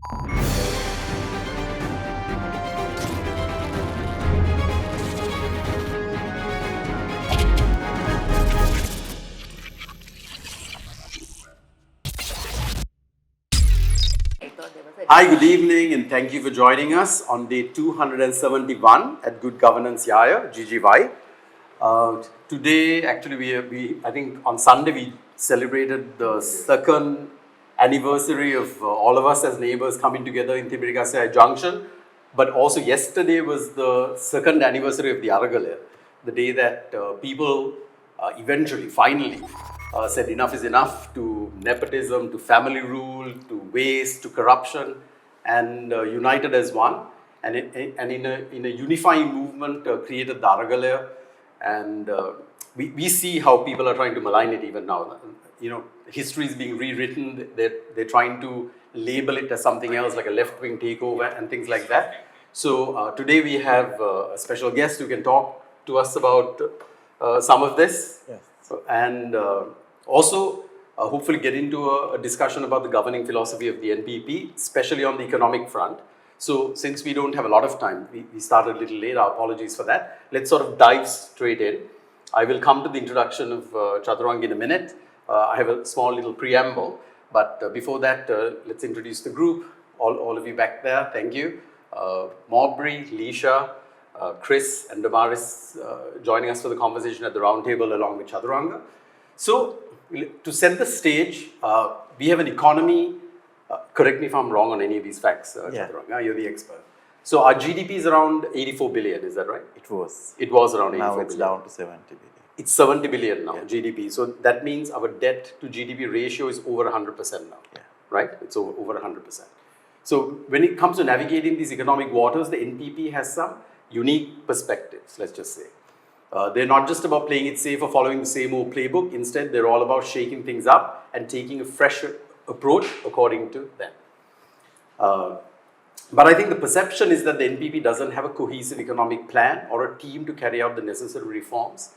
Hi, good evening, and thank you for joining us on day 271 at Good Governance Yaya, GGY. Today, actually, I think on Sunday we celebrated the second anniversary of all of us as neighbors coming together in Timbirigasaya Junction. But also yesterday was the second anniversary of the Aragalaya, the day that people eventually, finally, said enough is enough to nepotism, to family rule, to waste, to corruption, and united as one. And in a unifying movement, created the Aragalaya. And we see how people are trying to malign it even now. You know, history is being rewritten. They're trying to label it as something else, like a left-wing takeover and things like that. So today we have a special guest who can talk to us about some of this. Yes. And also hopefully get into a discussion about the governing philosophy of the NPP, especially on the economic front. So since we don't have a lot of time, we started a little late, our apologies for that. Let's sort of dive straight in. I will come to the introduction of Chaturanga in a minute. I have a small little preamble, but before that, let's introduce the group. All of you back there, thank you. Maubrey, Leisha, Chris and Damaris joining us for the conversation at the round table along with Chaturanga. So to set the stage, we have an economy. Correct me if I'm wrong on any of these facts, Chaturanga. You're the expert. So our GDP is around 84 billion, is that right? It was. It was around 84 Now billion. it's down to 70 billion. It's 70 billion now, GDP. So that means our debt to GDP ratio is over 100% now, right? It's over 100%. So when it comes to navigating these economic waters, the NPP has some unique perspectives, let's just say. They're not just about playing it safe or following the same old playbook. Instead, they're all about shaking things up and taking a fresh approach according to them. But I think the perception is that the NPP doesn't have a cohesive economic plan or a team to carry out the necessary reforms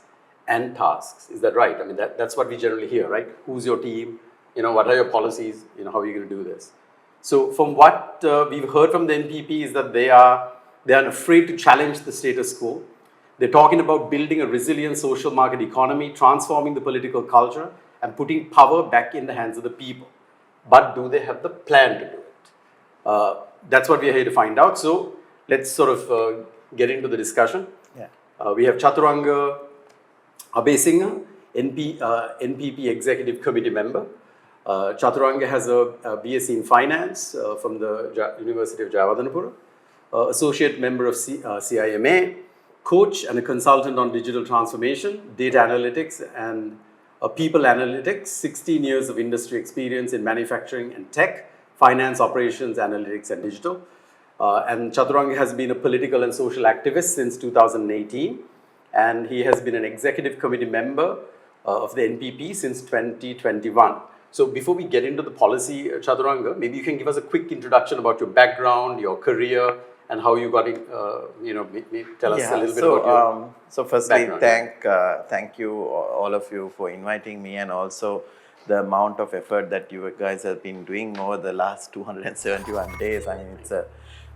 and tasks. Is that right? I mean, that's what we generally hear, right? Who's your team? You know, what are your policies? You know, how are you going to do this? So from what we've heard from the NPP is that they are afraid to challenge the status quo. They're talking about building a resilient social market economy, transforming the political culture, and putting power back in the hands of the people. But do they have the plan to do it? That's what we're here to find out. So let's sort of get into the discussion. We have Chaturanga Abesinghe, NPP Executive Committee member. Chaturanga has a BSc in Finance from the University of Jayawardenepura, associate member of CIMA, coach and a consultant on digital transformation, data analytics and people analytics, 16 years of industry experience in manufacturing and tech, finance, operations, analytics and digital. And Chaturanga has been a political and social activist since 2018, and he has been an executive committee member of the NPP since 2021. So before we get into the policy, Chaturanga, maybe you can give us a quick introduction about your background, your career, and how you got in, tell us a little bit about your So firstly, background. thank you, all of you, for inviting me, and also the amount of effort that you guys have been doing over the last 271 days. I mean,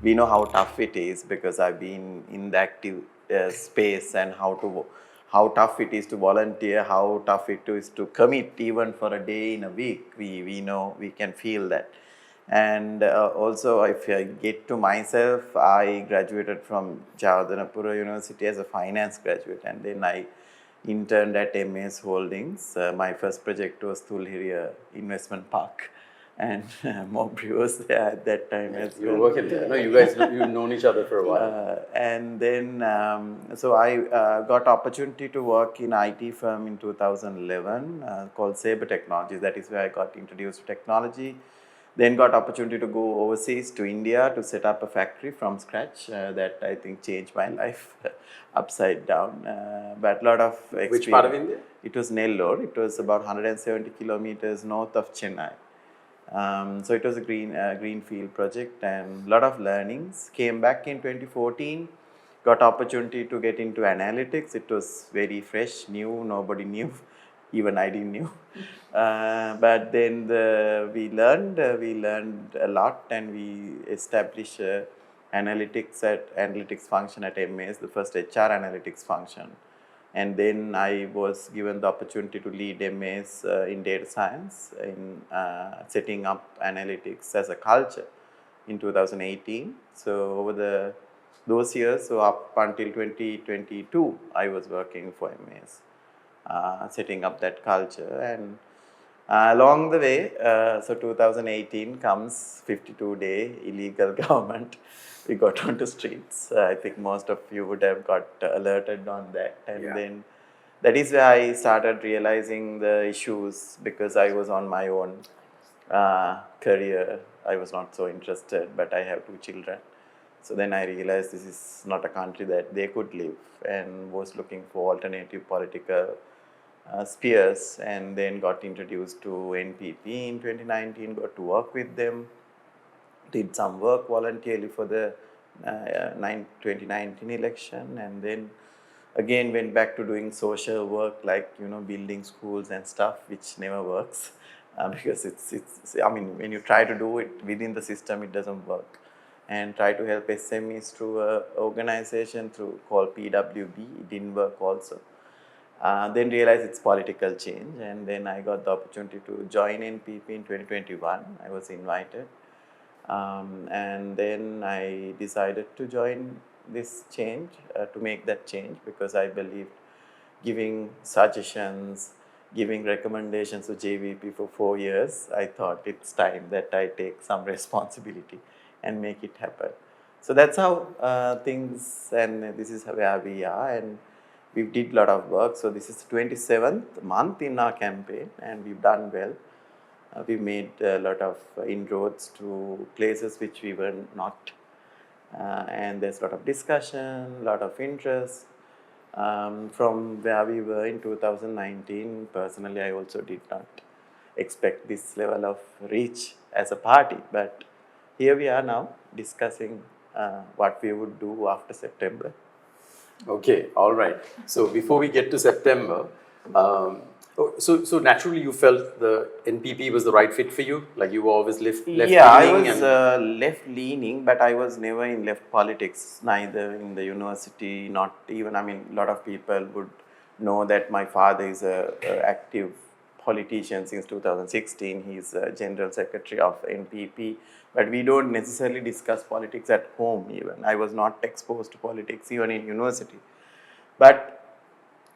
we know how tough it is because I've been in the active space, and how tough it is to volunteer, how tough it is to commit even for a day in a week. We know, we can feel that. And also, if I get to myself, I graduated from Jayawardenepura University as a finance graduate, and then I interned at MS Holdings. My first project was Tulhiria Investment Park, and Maubrey was there at that time as well. You were working there. No, you guys, you've known each other for a while. And then, so I got opportunity to work in IT firm in 2011 called Sabre Technologies. That is where I got introduced to technology. Then got opportunity to go overseas to India to set up a factory from scratch. That I think changed my life upside down. But a lot of experience. Which part of India? It was Nellore. It was about 170 kilometers north of Chennai. So it was a greenfield project and a lot of learnings. Came back in 2014, got opportunity to get into analytics. It was very fresh, new, nobody knew even I didn't knew. But then we learned a lot, and we established analytics function at MAS, the first HR analytics function. And then I was given the opportunity to lead MAs in data science, in setting up analytics as a culture in 2018. So over those years, so up until 2022, I was working for MAs, setting up that culture. And along the way, so 2018 comes, 52-day illegal government. We got onto streets. I think most of you would have got alerted on that. And then that is where I started realizing the issues, because I was on my own career. I was not so interested, but I have 2 children. So then I realized this is not a country that they could live, and was looking for alternative political spheres, and then got introduced to NPP in 2019, got to work with them, did some work voluntarily for the 2019 election, and then again went back to doing social work, like building schools and stuff, which never works, because it's I mean, when you try to do it within the system, it doesn't work. And try to help SMEs through a organization called PWB. It didn't work also. Then realized it's political change, and then I got the opportunity to join NPP in 2021. I was invited, and then I decided to join this change, to make that change, because I believed giving suggestions, giving recommendations to JVP for 4 years, I thought it's time that I take some responsibility and make it happen. So that's how things, and this is where we are, and we did a lot of work. So this is the 27th month in our campaign, and we've done well. We made a lot of inroads to places which we were not, and there's a lot of discussion, a lot of interest. From where we were in 2019, personally, I also did not expect this level of reach as a party, but here we are now discussing what we would do after September. Okay, all right. So before we get to September, so naturally you felt the NPP was the right fit for you? Like you were always left leaning? Yeah, I was left leaning, but I was never in left politics, neither in the university, not even, I mean, a lot of people would know that my father is a active politician since 2016. He's a general secretary of NPP, but we don't necessarily discuss politics at home even. I was not exposed to politics even in university. But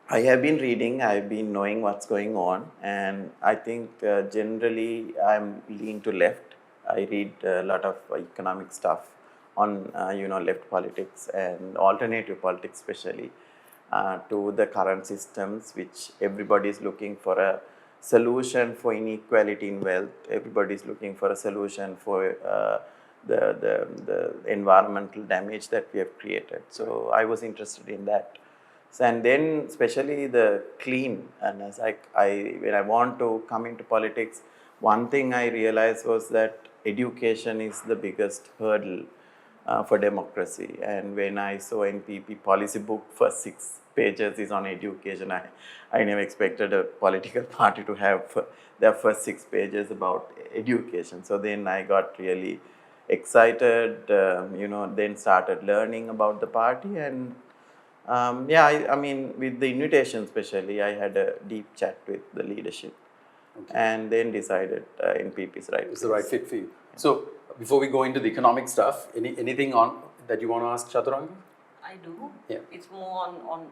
I have been reading, I've been knowing what's going on, and I think generally I'm lean to left. I read a lot of economic stuff on left politics and alternative politics, especially to the current systems, which everybody is looking for a solution for inequality in wealth. Everybody is looking for a solution for the environmental damage that we have created. So I was interested in that. And then especially the clean, and as when I want to come into politics, one thing I realized was that education is the biggest hurdle for democracy. And when I saw NPP policy book, first 6 pages is on education, I never expected a political party to have their first 6 pages about education. So then I got really excited, then started learning about the party. And I mean, with the invitation especially, I had a deep chat with the leadership, and then decided NPP is right. It's the right fit for you. So before we go into the economic stuff, anything on that you want to ask Chaturanga? I do. Yeah. It's more on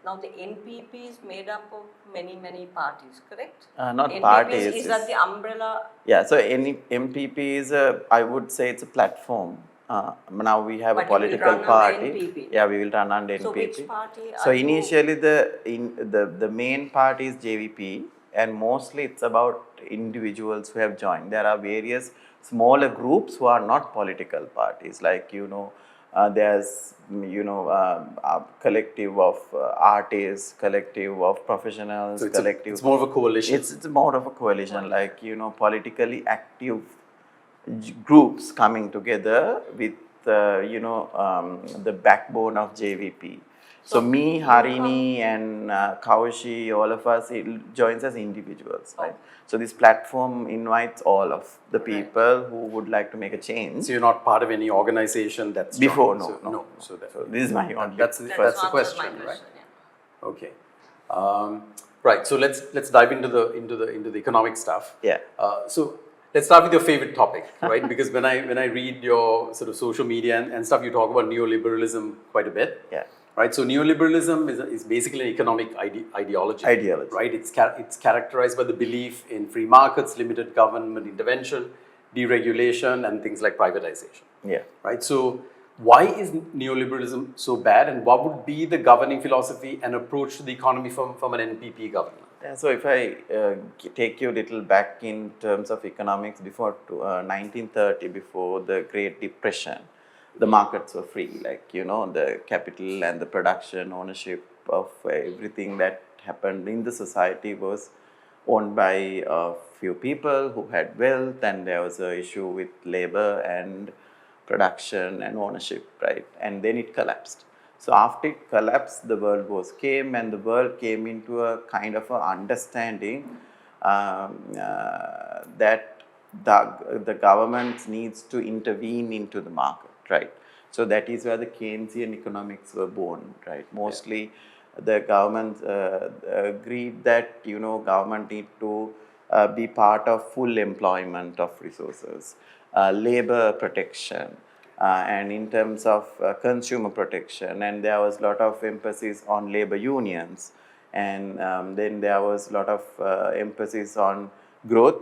now the NPP is made up of many parties, correct? Not NPP parties. Is that the umbrella? Yeah, so NPP is I would say it's a platform. Now we have But a political you will run party. under NPP. Yeah, we will run under So NPP. which party So are you? initially the main party is JVP, and mostly it's about individuals who have joined. There are various smaller groups who are not political parties, like there's a collective of artists, collective of professionals, So collective. it's more of a coalition. It's more of a coalition, like politically active groups coming together with the backbone of JVP. So So me, you Harini, and Kaushi, all of us, it joins as individuals, right? So this platform invites all of the people who would like to make a change. So you're not part of any organization that's Before, joined. no, So, no. So that, So this is my only that's That that's the answers my question, right? question. Yeah. Okay. Right. So let's dive into the economic stuff. Yeah. So let's start with your favorite topic, right? Because when I read your sort of social media and stuff, you talk about neoliberalism quite a bit. Yeah. Right. So neoliberalism is basically an economic ideology. Ideology. Right. It's characterized by the belief in free markets, limited government intervention, deregulation, and things like privatization. Yeah. Right. So why is neoliberalism so bad, and what would be the governing philosophy and approach to the economy from an NPP government? Yeah, so if I take you a little back in terms of economics before 1930, before the Great Depression, the markets were free. Like, you know, the capital and the production, ownership of everything that happened in the society was owned by a few people who had wealth, and there was an issue with labor and production and ownership, right? And then it collapsed. So after it collapsed, the world wars came, and the world came into a kind of a understanding that the government needs to intervene into the market, right? So that is where the Keynesian economics were born, right? Mostly the government agreed that, you know, government need to be part of full employment of resources, labor protection, and in terms of consumer protection, and there was a lot of emphasis on labor unions, and then there was a lot of emphasis on growth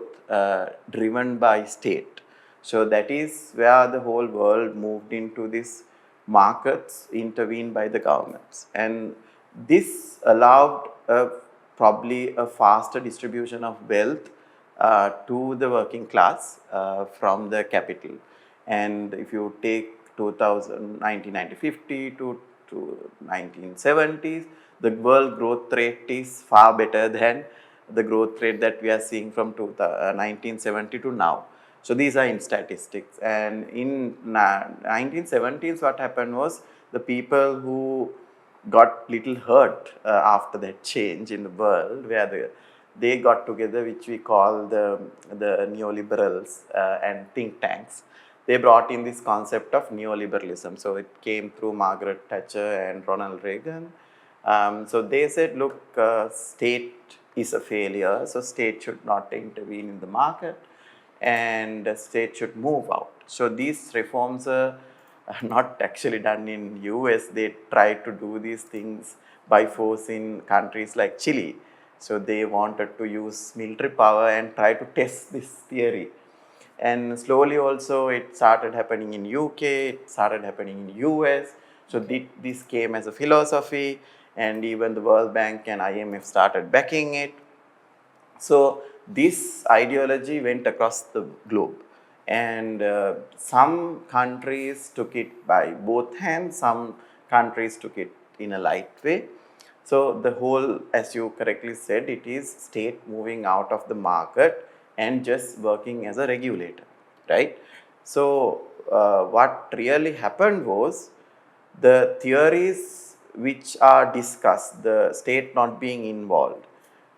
driven by state. So that is where the whole world moved into this markets intervened by the governments, and this allowed probably a faster distribution of wealth to the working class from the capital. And if you take 2000, 1950 to 1970s, the world growth rate is far better than the growth rate that we are seeing from 1970 to now. So these are in statistics. And in 1970s, what happened was the people who got little hurt after that change in the world, where they got together, which we call the neoliberals and think tanks. They brought in this concept of neoliberalism. So it came through Margaret Thatcher and Ronald Reagan. So they said, look, state is a failure, so state should not intervene in the market, and the state should move out. So these reforms are not actually done in US. They try to do these things by force in countries like Chile. So they wanted to use military power and try to test this theory. And slowly also it started happening in UK, it started happening in US. So this came as a philosophy, and even the World Bank and IMF started backing it. So this ideology went across the globe, and some countries took it by both hands, some countries took it in a light way. So the whole, as you correctly said, it is state moving out of the market and just working as a regulator, right? So what really happened was the theories which are discussed, the state not being involved,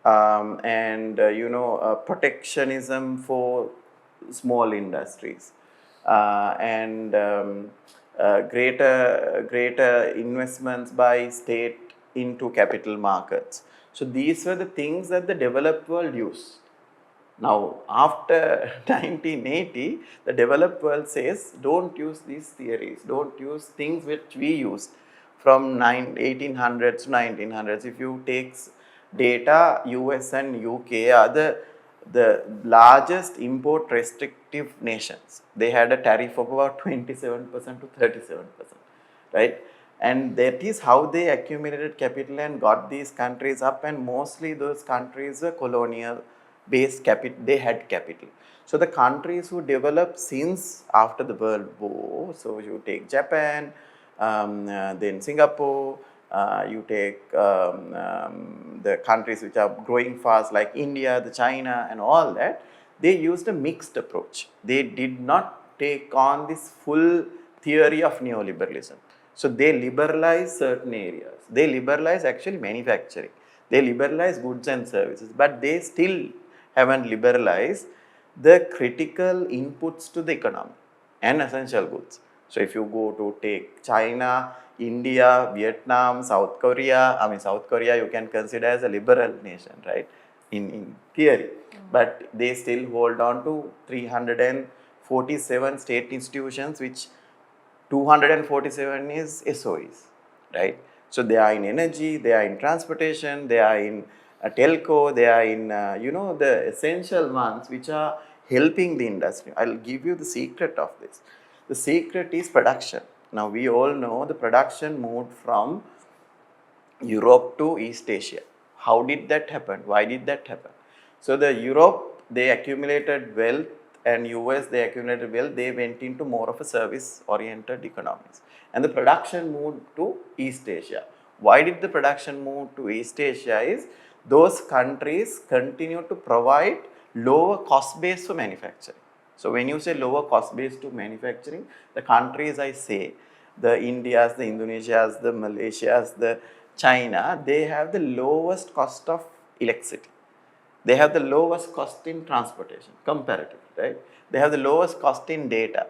and protectionism for small industries, and greater investments by state into capital markets. So these were the things that the developed world used. Now, after 1980, the developed world says, don't use these theories, don't use things which we used from 1800s to 1900s. If you take data, US and UK are the largest import restrictive nations. They had a tariff of about 27% to 37%, right? And that is how they accumulated capital and got these countries up, and mostly those countries were colonial based capital, they had capital. So the countries who developed since after the World War, so you take Japan, then Singapore, you take the countries which are growing fast like India, the China and all that, they used a mixed approach. They did not take on this full theory of neoliberalism. So they liberalize certain areas. They liberalize actually manufacturing. They liberalize goods and services, but they still haven't liberalized the critical inputs to the economy and essential goods. So if you go to take China, India, Vietnam, South Korea, South Korea you can consider as a liberal nation, right? In theory. But they still hold on to 347 state institutions, which 247 is SOEs, right? So they are in energy, they are in transportation, they are in telco, they are in, the essential ones which are helping the industry. I'll give you the secret of this. The secret is production. Now we all know the production moved from Europe to East Asia. How did that happen? Why did that happen? So the Europe, they accumulated wealth, and US, they accumulated wealth, they went into more of a service-oriented economies. And the production moved to East Asia. Why did the production move to East Asia is those countries continue to provide lower cost base for manufacturing. So when you say lower cost base to manufacturing, the countries I say, the Indias, the Indonesias, the Malaysias, the China, they have the lowest cost of electricity. They have the lowest cost in transportation, comparatively, right? They have the lowest cost in data,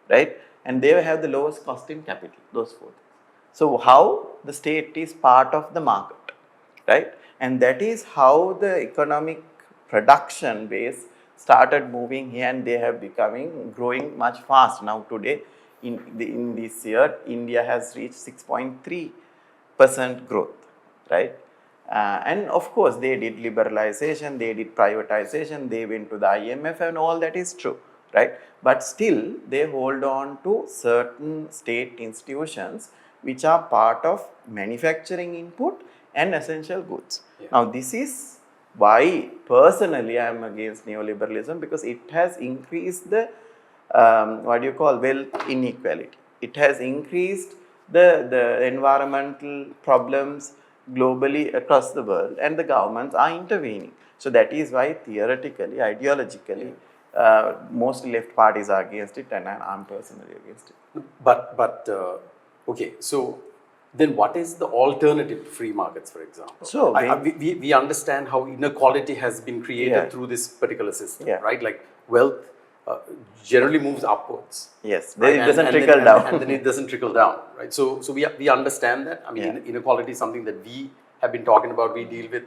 right? And they have the lowest cost in capital, those four things. So how the state is part of the market, right? And that is how the economic production base started moving here, and they have becoming growing much fast. Now today, in this year, India has reached 6.3% growth, right? And of course, they did liberalization, they did privatization, they went to the IMF, and all that is true, right? But still, they hold on to certain state institutions which are part of manufacturing input and essential goods. Yeah. Now, this is why personally I am against neoliberalism, because it has increased the wealth inequality. It has increased the environmental problems globally across the world, and the governments are intervening. So that is why theoretically, ideologically, most left parties are against it, and I'm personally against it. Okay, so then what is the alternative to free markets, for example? So we understand how inequality has been created Yeah. through this particular system, Yeah. right? Like wealth generally moves upwards. Yes, right? it doesn't And trickle then, down. and then it doesn't trickle down, right? So we understand that. I mean, Yeah. inequality is something that we have been talking about, we deal with.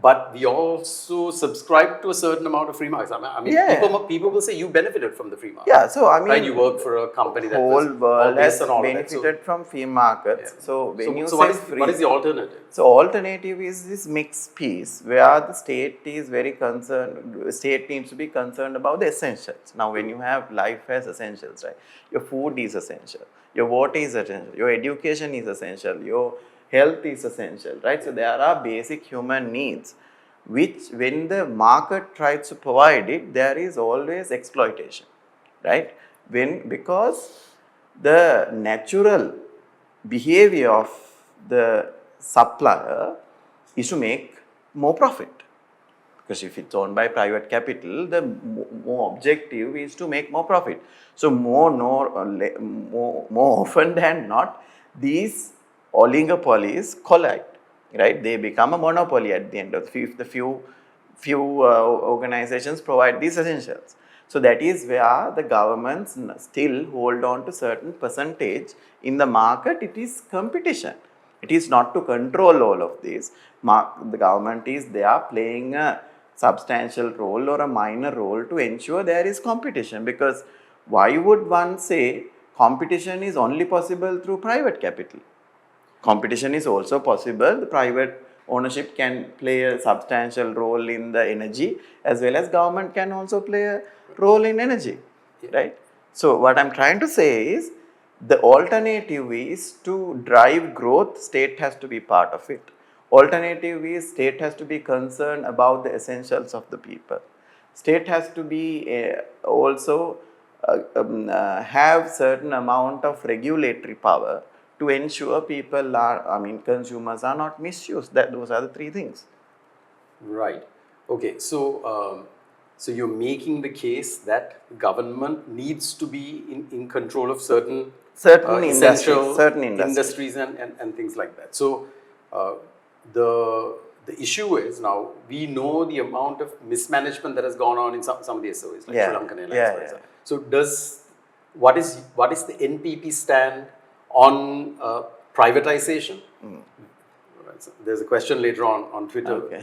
But we also subscribe to a certain amount of free markets. I mean, Yeah. people will say you benefited from the free market. Yeah, so I mean, right? You work for a company that was whole world all based has on all of that. So, benefited from free markets. yeah. So when you so say what is the alternative? So alternative is this mixed piece where the state is very concerned. State needs to be concerned about the essentials. Now, when you have life as essentials, right? Your food is essential. Your water is essential. Your education is essential. Your health is essential, right? So there are basic human needs, which when the market tries to provide it, there is always exploitation, right? Because the natural behavior of the supplier is to make more profit. Because if it's owned by private capital, the more objective is to make more profit. So more often than not, these oligopolies collide, right? They become a monopoly at the end of the few organizations provide these essentials. So that is where the governments still hold on to certain percentage in the market. It is competition. It is not to control all of this. The government is there playing a substantial role or a minor role to ensure there is competition, because why would one say competition is only possible through private capital? Competition is also possible. The private ownership can play a substantial role in the energy, as well as government can also play a role in energy, right? So what I'm trying to say is the alternative is to drive growth, state has to be part of it. Alternative is state has to be concerned about the essentials of the people. State has to be also have certain amount of regulatory power to ensure people are, consumers are not misused. Those are the three things. Right. Okay. So So you're making the case that government needs to be in control of certain essential certain industries. industries and things like that. So the issue is now we know the amount of mismanagement that has gone on in some of the SOEs, like Sri Lankan Airlines, for example. So what is the NPP stand on privatization? Right, so there's a question later on Twitter. Okay.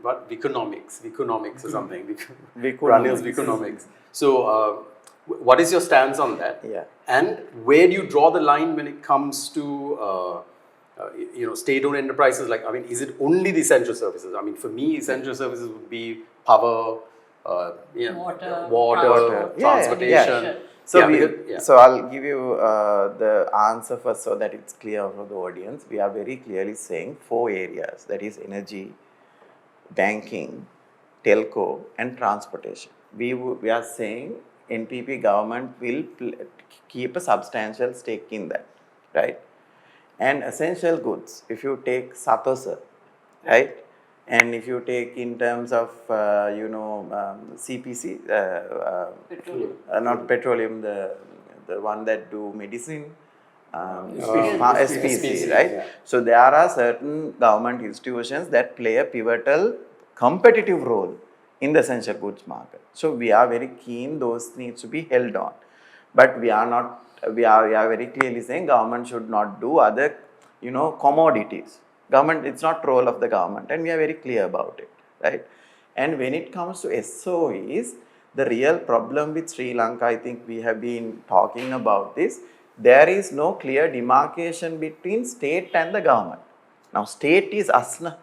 What economics or something? Viconomics. Ranil's economics. So, what is your stance on that? Yeah. And where do you draw the line when it comes to state-owned enterprises? Like, I mean, is it only the essential services? I mean, for me, essential services would be power, water, transportation. Yeah. So I'll give you the answer first so that it's clear for the audience. We are very clearly saying 4 areas, that is energy, banking, telco and transportation. We are saying NPP government will keep a substantial stake in that, right? And essential goods, if you take Satosa, right? And if you take in terms of, CPC, not petroleum, the one that do medicine, SPC, right? Yeah. So there are certain government institutions that play a pivotal competitive role in the essential goods market. So we are very keen those needs to be held on. But we are very clearly saying government should not do other, commodities. Government, it's not role of the government, and we are very clear about it, right? And when it comes to SOEs, the real problem with Sri Lanka, I think we have been talking about this, there is no clear demarcation between state and the government. Now, state is asna,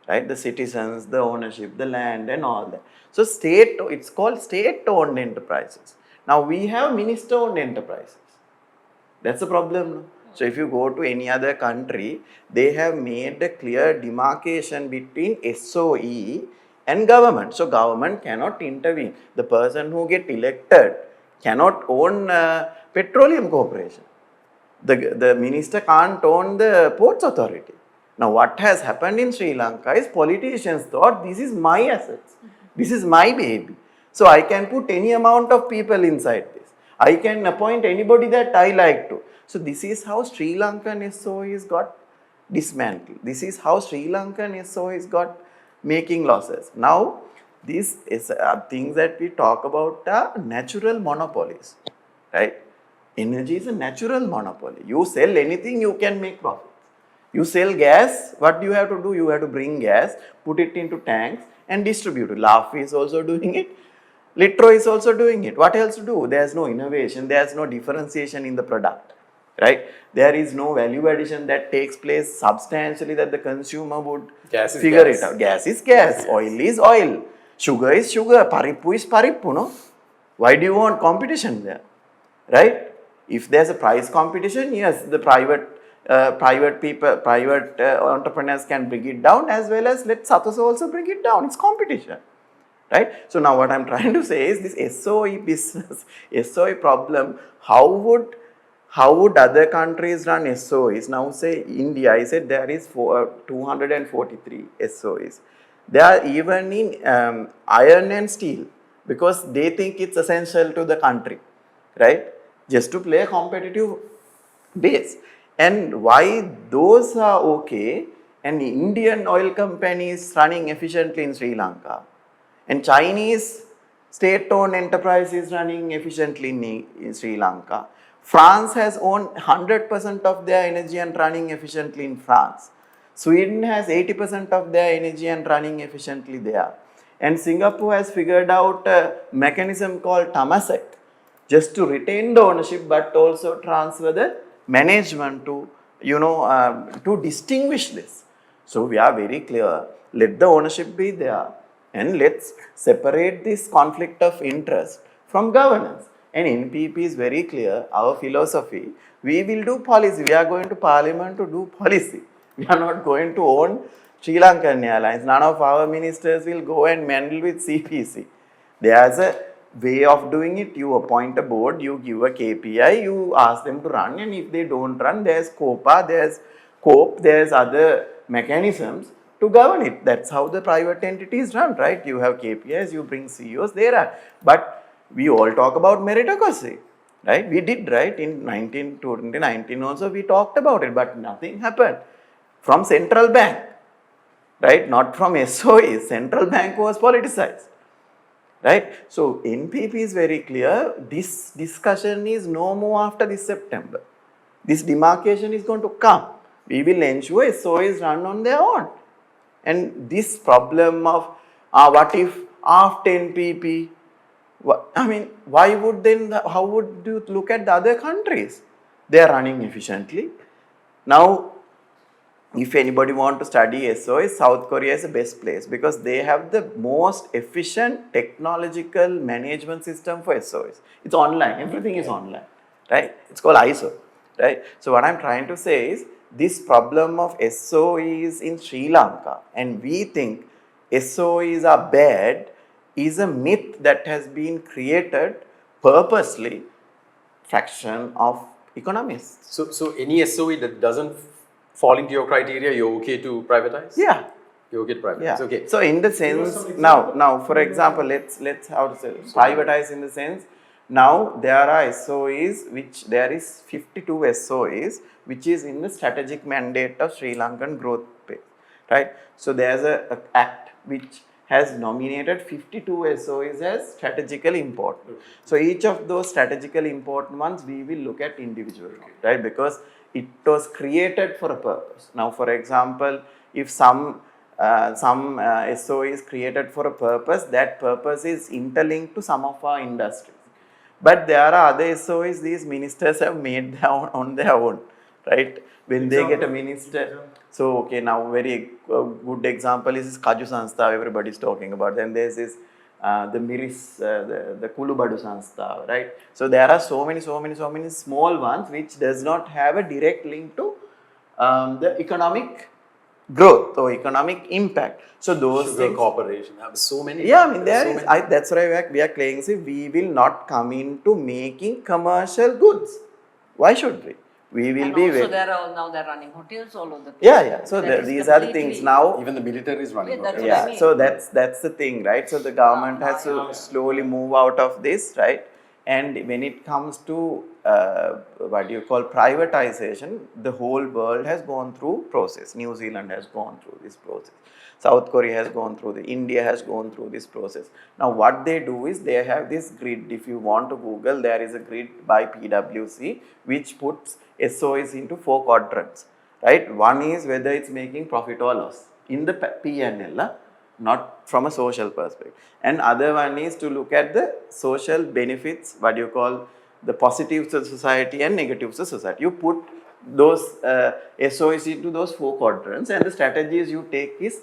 right? The citizens, the ownership, the land and all that. So, it's called state-owned enterprises. Now, we have minister-owned enterprises. That's the problem. No? So, if you go to any other country, they have made a clear demarcation between SOE and government. So, government cannot intervene. The person who get elected cannot own petroleum corporation. The minister can't own the ports authority. Now, what has happened in Sri Lanka is politicians thought this is my assets. This is my baby. So, I can put any amount of people inside this. I can appoint anybody that I like to. So, this is how Sri Lankan SOEs got dismantled. This is how Sri Lankan SOEs got making losses. Now, these is things that we talk about are natural monopolies, right? Energy is a natural monopoly. You sell anything, you can make profits. You sell gas, what do you have to do? You have to bring gas, put it into tanks and distribute it. LAF is also doing it. Litro is also doing it. What else to do? There is no innovation, there is no differentiation in the product, right? There is no value addition that takes place substantially that the consumer would figure it out. Gas is gas, oil is oil, sugar is sugar, parippu is parippu, no? Why do you want competition there, right? If there's a price competition, yes, the private entrepreneurs can bring it down as well as let Satosa also bring it down. It's competition. Right? So now what I'm trying to say is this SOE business, SOE problem, how would other countries run SOEs? Now say India, I said there is 243 SOEs. They are even in iron and steel because they think it's essential to the country, right? Just to play a competitive base. And why those are okay and Indian oil companies running efficiently in Sri Lanka and Chinese state-owned enterprise is running efficiently in Sri Lanka. France has owned 100% of their energy and running efficiently in France. Sweden has 80% of their energy and running efficiently there. And Singapore has figured out a mechanism called Temasek just to retain the ownership but also transfer the management to, to distinguish this. So we are very clear, let the ownership be there. And let's separate this conflict of interest from governance. And NPP is very clear, our philosophy, we will do policy. We are going to parliament to do policy. We are not going to own Sri Lankan Airlines. None of our ministers will go and meddle with CPC. There's a way of doing it. You appoint a board, you give a KPI, you ask them to run. And if they don't run, there's COPA, there's COPE, there's other mechanisms to govern it. That's how the private entities run, right? You have KPIs, you bring CEOs, there are. But we all talk about meritocracy, right? We did, right? In 2019 also we talked about it, but nothing happened. From central bank, right? Not from SOE. Central bank was politicized, right? So NPP is very clear. This discussion is no more after this September. This demarcation is going to come. We will ensure SOEs run on their own. And this problem of what if after NPP, I mean, why would then, how would you look at the other countries? They are running efficiently. Now, if anybody want to study SOS, South Korea is the best place because they have the most efficient technological management system for SOS. It's online, everything is online, right? It's called ISO, right? So what I'm trying to say is this problem of SOEs in Sri Lanka, and we think SOEs are bad, is a myth that has been created purposely, fraction of economists. So any SOE that doesn't fall into your criteria, you're okay to privatize? Yeah. You're okay to privatize. Yeah. Okay. So in the sense now for example, let's how to say privatize in the sense now there are SOEs which there is 52 SOEs which is in the strategic mandate of Sri Lankan growth pace, right? So there's a act which has nominated 52 SOEs as strategically important. So each of those strategically important ones we will look at individually, right? Because it was created for a purpose. Now, for example, if some SOE is created for a purpose, that purpose is interlinked to some of our industries. But there are other SOEs these ministers have made on their own, right? When they get a minister. So, okay, now very good example is Kaju Sanstha, everybody is talking about. Then there's this the Miris, the Kulubadu Sanstha, right? So there are so many small ones which does not have a direct link to the economic growth or economic impact. So those Sugar things, corporation have so many. yeah, I mean there so is. many. That's why we are claiming we will not come into making commercial goods. Why should we? We will And be also they're running hotels all over the place. yeah. So That is these are the things completely- now. Even the military is running. Yeah, that's hotels. what I Yeah, mean. so that's the thing, right? So the government has to slowly move out of this, right? And when it comes to what you call privatization, the whole world has gone through process. New Zealand has gone through this process. South Korea has gone through India has gone through this process. Now what they do is they have this grid. If you want to Google, there is a grid by PwC which puts SOEs into 4 quadrants, right? One is whether it's making profit or loss in the P&L, not from a social perspective. And other one is to look at the social benefits, what you call the positives to society and negatives to society. You put those SOEs into those 4 quadrants and the strategies you take is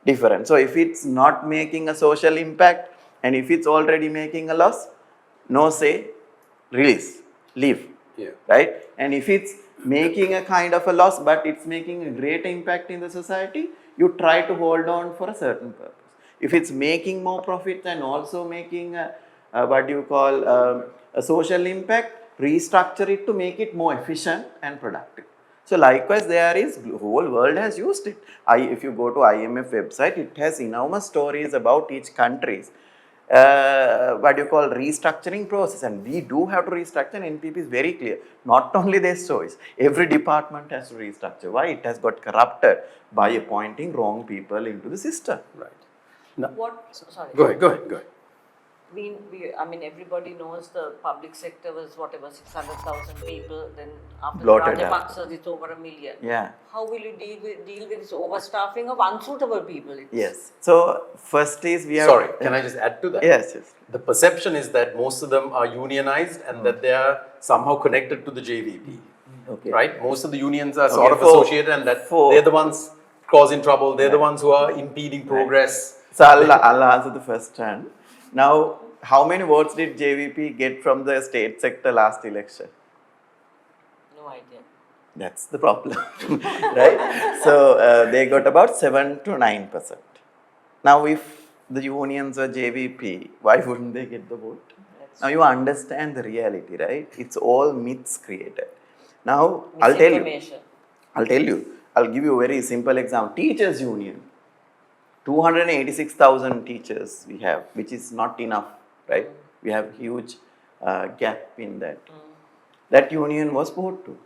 different. So if it's not making a social impact and if it's already making a loss, no say, release, leave, right? And if it's making a kind of a loss but it's making a great impact in the society, you try to hold on for a certain purpose. If it's making more profit and also making what you call a social impact, restructure it to make it more efficient and productive. So likewise, there is whole world has used it. If you go to IMF website, it has enormous stories about each country's what you call restructuring process, and we do have to restructure. NPP is very clear. Not only this choice, every department has to restructure. Why? It has got corrupted by appointing wrong people into the system. Right. No. Sorry. Go ahead. I mean, everybody knows the public sector was whatever 600,000 people. Then after Bloated the out. Rajapaksa, it's over 1 million. Yeah. How will you deal with this overstaffing of unsuitable people? Yes. So first is we have. Sorry, can I just add to that? Yes. The perception is that most of them are unionized and that they are somehow connected to the JVP. Okay. Right? Most of the unions are sort of for- associated and that for- they're the ones causing trouble. They're the ones who are impeding progress. So I'll answer the first one. Now, how many votes did JVP get from the state sector last election? No idea. That's the problem, right? So they got about 7 to 9%. Now, if the unions were JVP, why wouldn't they get the vote? Now you understand the reality, right? It's all myths created. Now I'll tell you. Misinformation. I'll give you a very simple example. Teachers union. 286,000 teachers we have, which is not enough, right? We have huge gap in that. That union was voted to.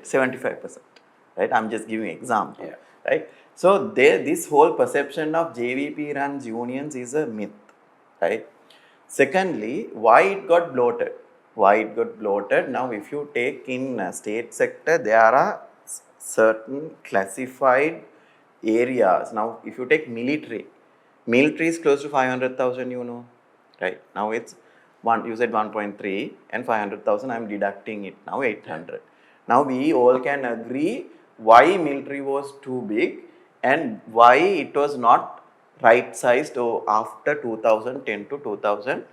75%, right? I'm just giving example, Yeah. right? So this whole perception of JVP runs unions is a myth, right? Secondly, why it got bloated? Why it got bloated? Now, if you take in state sector, there are certain classified areas. Now, if you take military is close to 500,000, you know, right? Now it's you said 1.3 and 500,000, I'm deducting it now 800. Now we all can agree why military was too big and why it was not right sized after 2010 to 2019.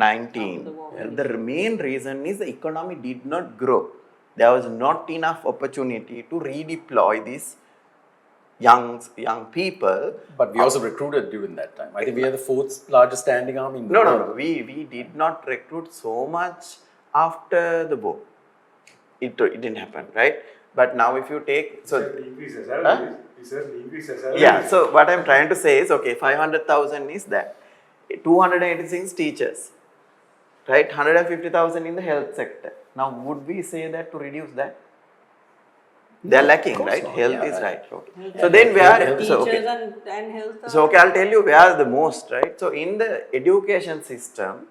After the war. The main reason is the economy did not grow. There was not enough opportunity to redeploy these young people. But we also recruited during that time. I think we are the fourth largest standing army in the No, world. we did not recruit so much after the war. It didn't happen, right? But now if you take, so yeah, so what I'm trying to say is, okay, 500,000 is that, 286 teachers, right? 150,000 in the health sector. Now, would we say that to reduce that? They're lacking, right? not. Health Yeah, is right. right. Okay. So then where? Teachers So, okay. and health. So okay, I'll tell you where the most, right? So in the education system,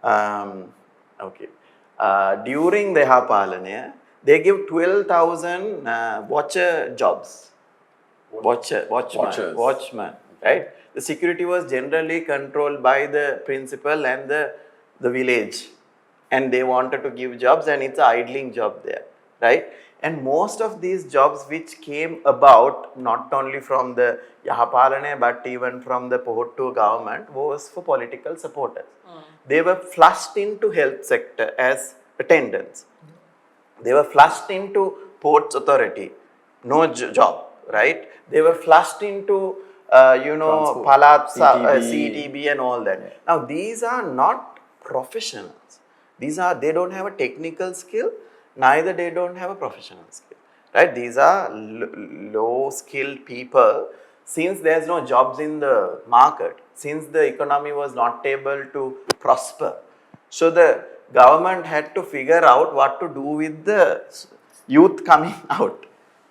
okay, during the Hapalanya, they give 12,000 watcher jobs. Watchman, right? The security was generally controlled by the principal and the village, and they wanted to give jobs, and it's an idling job there, right? And most of these jobs which came about not only from the Yahapalane but even from the Pohottu government was for political supporters. They were flushed into health sector as attendants. They were flushed into ports authority, no job, right? They were flushed into, Transport, Palat, CTB. CTB and all that. Now, these are not professionals. They don't have a technical skill, neither they don't have a professional skill, right? These are low skilled people. Since there's no jobs in the market, since the economy was not able to prosper, so the government had to figure out what to do with the youth coming out.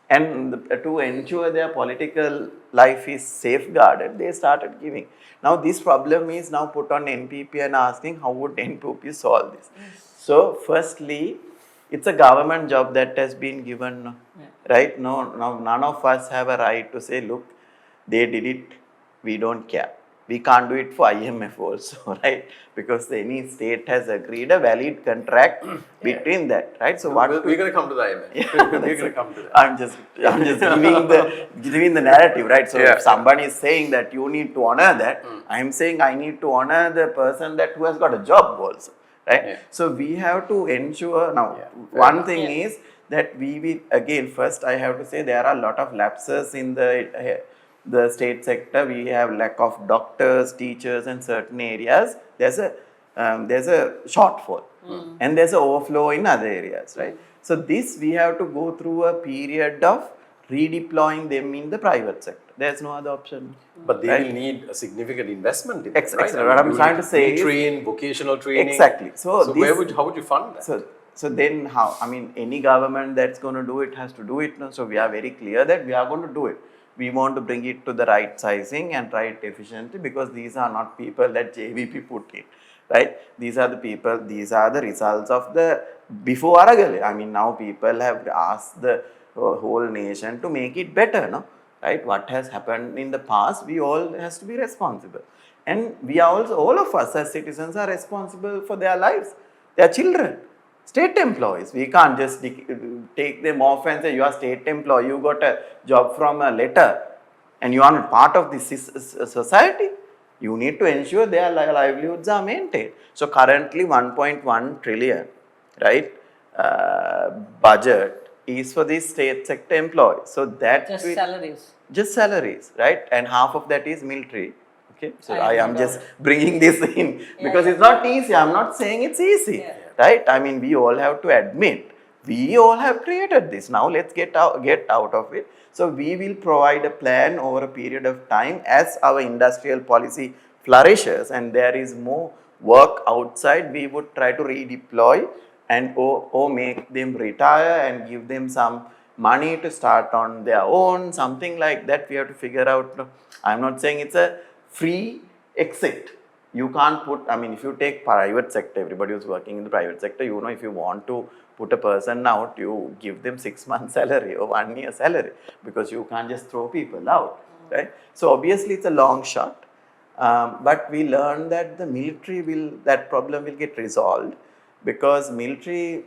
And to ensure their political life is safeguarded, they started giving. Now this problem is now put on NPP and asking how would NPP solve this. So firstly, it's a government job that has been given, right? No, none of us have a right to say, look, they did it, we don't care. We can't do it for IMF also, right? Because any state has agreed a valid contract between that, right? So We're going to come to the IMF. Yeah, We're going to come to that. I'm just giving the narrative, right? So if somebody is saying that you need to honor that, I'm saying I need to honor the person who has got a job also, right? Yeah. So we have to ensure now. One thing is that we will again. First, I have to say there are a lot of lapses in the state sector. We have lack of doctors, teachers, in certain areas. There's a shortfall, and there's an overflow in other areas, right? So this we have to go through a period of redeploying them in the private sector. There's no other option. But they right? will need a significant investment in that, right? Exactly. What I'm trying to say is train, vocational training. Exactly. So how would you fund that? So then how? I mean, any government that's going to do it has to do it. No? So we are very clear that we are going to do it. We want to bring it to the right sizing and right efficiency, because these are not people that JVP put in, right? These are the people, these are the results of the before Aragale. I mean, now people have asked the whole nation to make it better, no? Right? What has happened in the past, we all has to be responsible. And we are also, all of us as citizens are responsible for their lives, their children. State employees, we can't just take them off and say you are state employee, you got a job from a letter and you are not part of this society. You need to ensure their livelihoods are maintained. So currently 1.1 trillion, right, budget is for these state sector employees. So that just salaries, right, and half of that is military. Okay, so I am just bringing this in because it's not easy. I'm not saying it's easy, right? I mean, we all have to admit we all have created this. Now let's get out of it. So we will provide a plan over a period of time as our industrial policy flourishes and there is more work outside, we would try to redeploy and or make them retire and give them some money to start on their own, something like that we have to figure out. I'm not saying it's a free exit. You can't put, I mean, if you take private sector, everybody who's working in the private sector, you know, if you want to put a person out, you give them 6 months salary or 1 year salary because you can't just throw people out, right? So obviously it's a long shot, but we learned that the military that problem will get resolved because military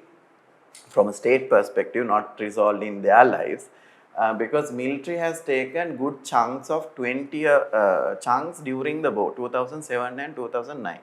from a state perspective not resolved in their lives because military has taken good chunks of 20 chunks during the war 2007 and 2009.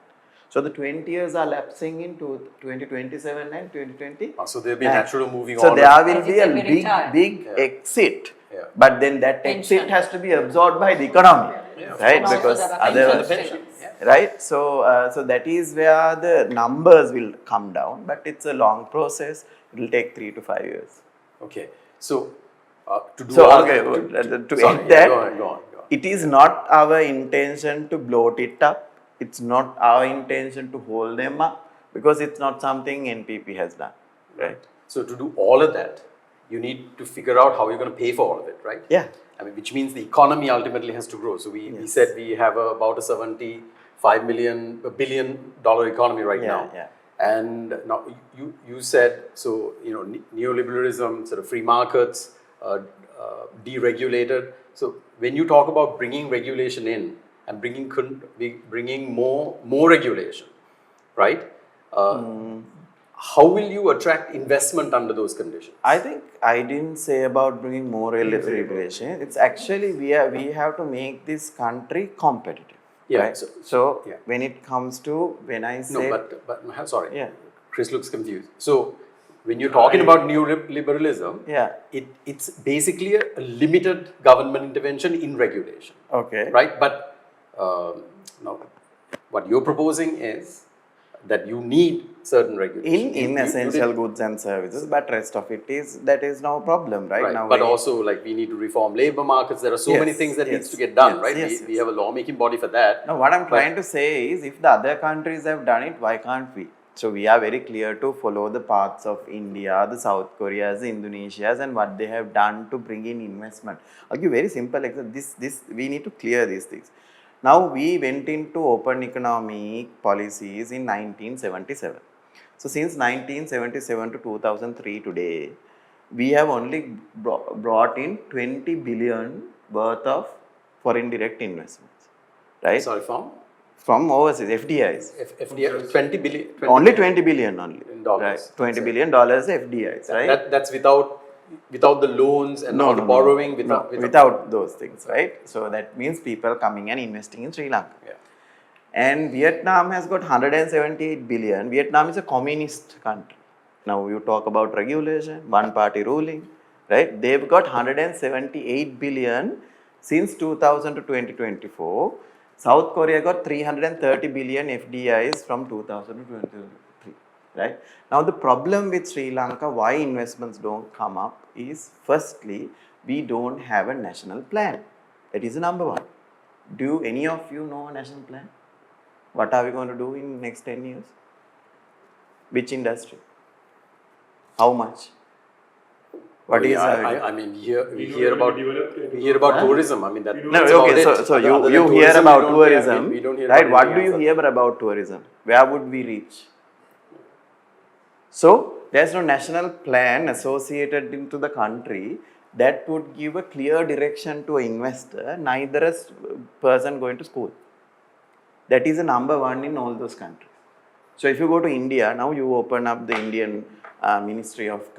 So the 20 years are lapsing into 2027 and 2020. So there'll be a natural moving So on. there will be a They'll be retired. big exit, Yeah. but then that exit has to be absorbed by the economy, right? And also Because there are otherwise, pension still. right? So that is where the numbers will come down, but it's a long process. It will take 3 to 5 years. Okay. So to do So all okay, that, to sorry, end yeah, that, go on, go on. it is not our intention to bloat it up. It's not our intention to hold them up because it's not something NPP has done, right? So to do all of that, you need to figure out how you're going to pay for all of it, right? Yeah. I mean, which means the economy ultimately has to grow. So we said we have about a $75 billion economy right now. Yeah. And now you said, so, you know, neoliberalism, sort of free markets, deregulated. So when you talk about bringing regulation in and bringing more regulation, right? How will you attract investment under those conditions? I think I didn't say about bringing more regulation. It's actually we have to make this country competitive. Yeah. Right? So when it comes to when I say but sorry. Yeah. Chris looks confused. So when you're talking about neoliberalism, it's basically a limited government intervention in regulation. Okay. Right? But now, what you're proposing is that you need certain regulation. in essential goods and services, but rest of it that is no problem, right? Now but also, like, we need to reform labor markets. There are so many things that needs to get done, right? We have a lawmaking body for that. No, what I'm trying to say is if the other countries have done it, why can't we? So we are very clear to follow the paths of India, the South Koreas, the Indonesias, and what they have done to bring in investment. I'll give very simple example. This we need to clear these things. Now we went into open economic policies in 1977. So since 1977 to 2003 today, we have only brought in 20 billion worth of foreign direct investments, right? Sorry, from overseas, FDIs. FDI, 20 billion. Only 20 billion only. In dollars. Right? $20 billion FDIs, right? That's without the loans and all the borrowing. Without those things, right? So that means people coming and investing in Sri Lanka. Yeah. And Vietnam has got 178 billion. Vietnam is a communist country. Now you talk about regulation, one party ruling, right? They've got 178 billion since 2000 to 2024. South Korea got 330 billion FDIs from 2000 to 2023, right? Now the problem with Sri Lanka, why investments don't come up is, firstly, we don't have a national plan. That is number one. Do any of you know a national plan? What are we going to do in next 10 years? Which industry? How much? What is? I mean, we hear about tourism. I mean, that. No, okay. So you hear about tourism, we don't hear right? about What do anything you else. hear about tourism? Where would we reach? So there's no national plan associated into the country that would give a clear direction to an investor, neither a person going to school. That is the number one in all those countries. So if you go to India, now you open up the Indian Ministry of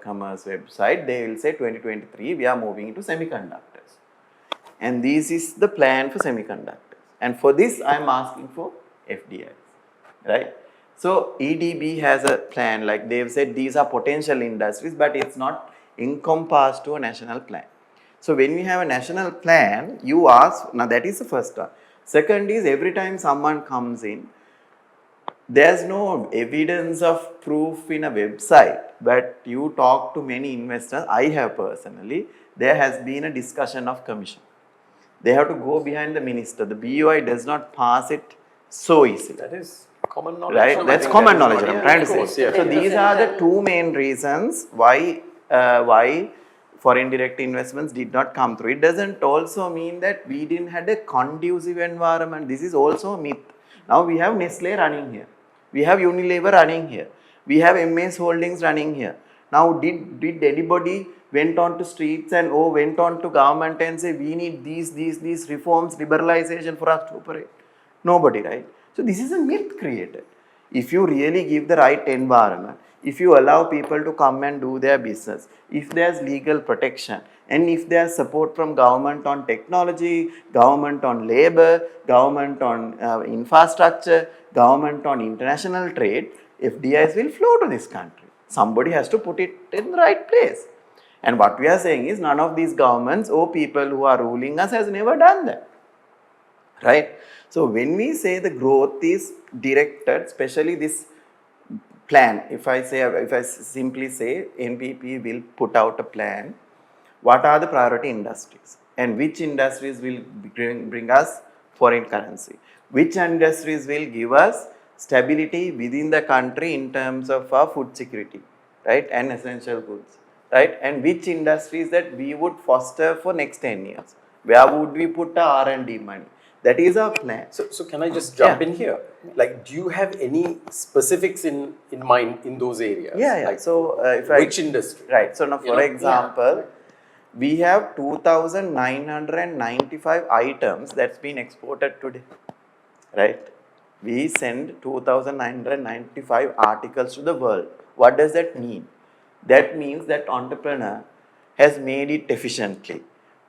Commerce website, they will say 2023 we are moving into semiconductors. And this is the plan for semiconductors. And for this I am asking for FDIs, right? So EDB has a plan, like they've said these are potential industries, but it's not encompassed to a national plan. So when we have a national plan, you ask, now that is the first one. Second is every time someone comes in, there's no evidence of proof in a website, but you talk to many investors, I have personally, there has been a discussion of commission. They have to go behind the minister. The BOI does not pass it so easily. That is common knowledge. Right? No, I That's think common that is knowledge. not- I'm yeah, trying to of say. course, yeah. So these are the two main reasons why foreign direct investments did not come through. It doesn't also mean that we didn't had a conducive environment. This is also a myth. Now we have Nestle running here. We have Unilever running here. We have MS Holdings running here. Now did anybody went on to streets and went on to government and say we need these reforms, liberalization for us to operate? Nobody, right? So this is a myth created. If you really give the right environment, if you allow people to come and do their business, if there's legal protection, and if there's support from government on technology, government on labor, government on infrastructure, government on international trade, FDIs will flow to this country. Somebody has to put it in the right place. And what we are saying is none of these governments or people who are ruling us has never done that. Right? So when we say the growth is directed, especially this plan, if I simply say NPP will put out a plan, what are the priority industries and which industries will bring us foreign currency, which industries will give us stability within the country in terms of our food security, right, and essential goods, right, and which industries that we would foster for next 10 years, where would we put our R&D money. That is our plan. So can I just jump Yeah. in here? Like, do you have any specifics in mind in those areas? Yeah. Like, So which industry? Right. So now, You for know? example, we have 2,995 items that's been exported today. Right? We send 2,995 articles to the world. What does that mean? That means that entrepreneur has made it efficiently,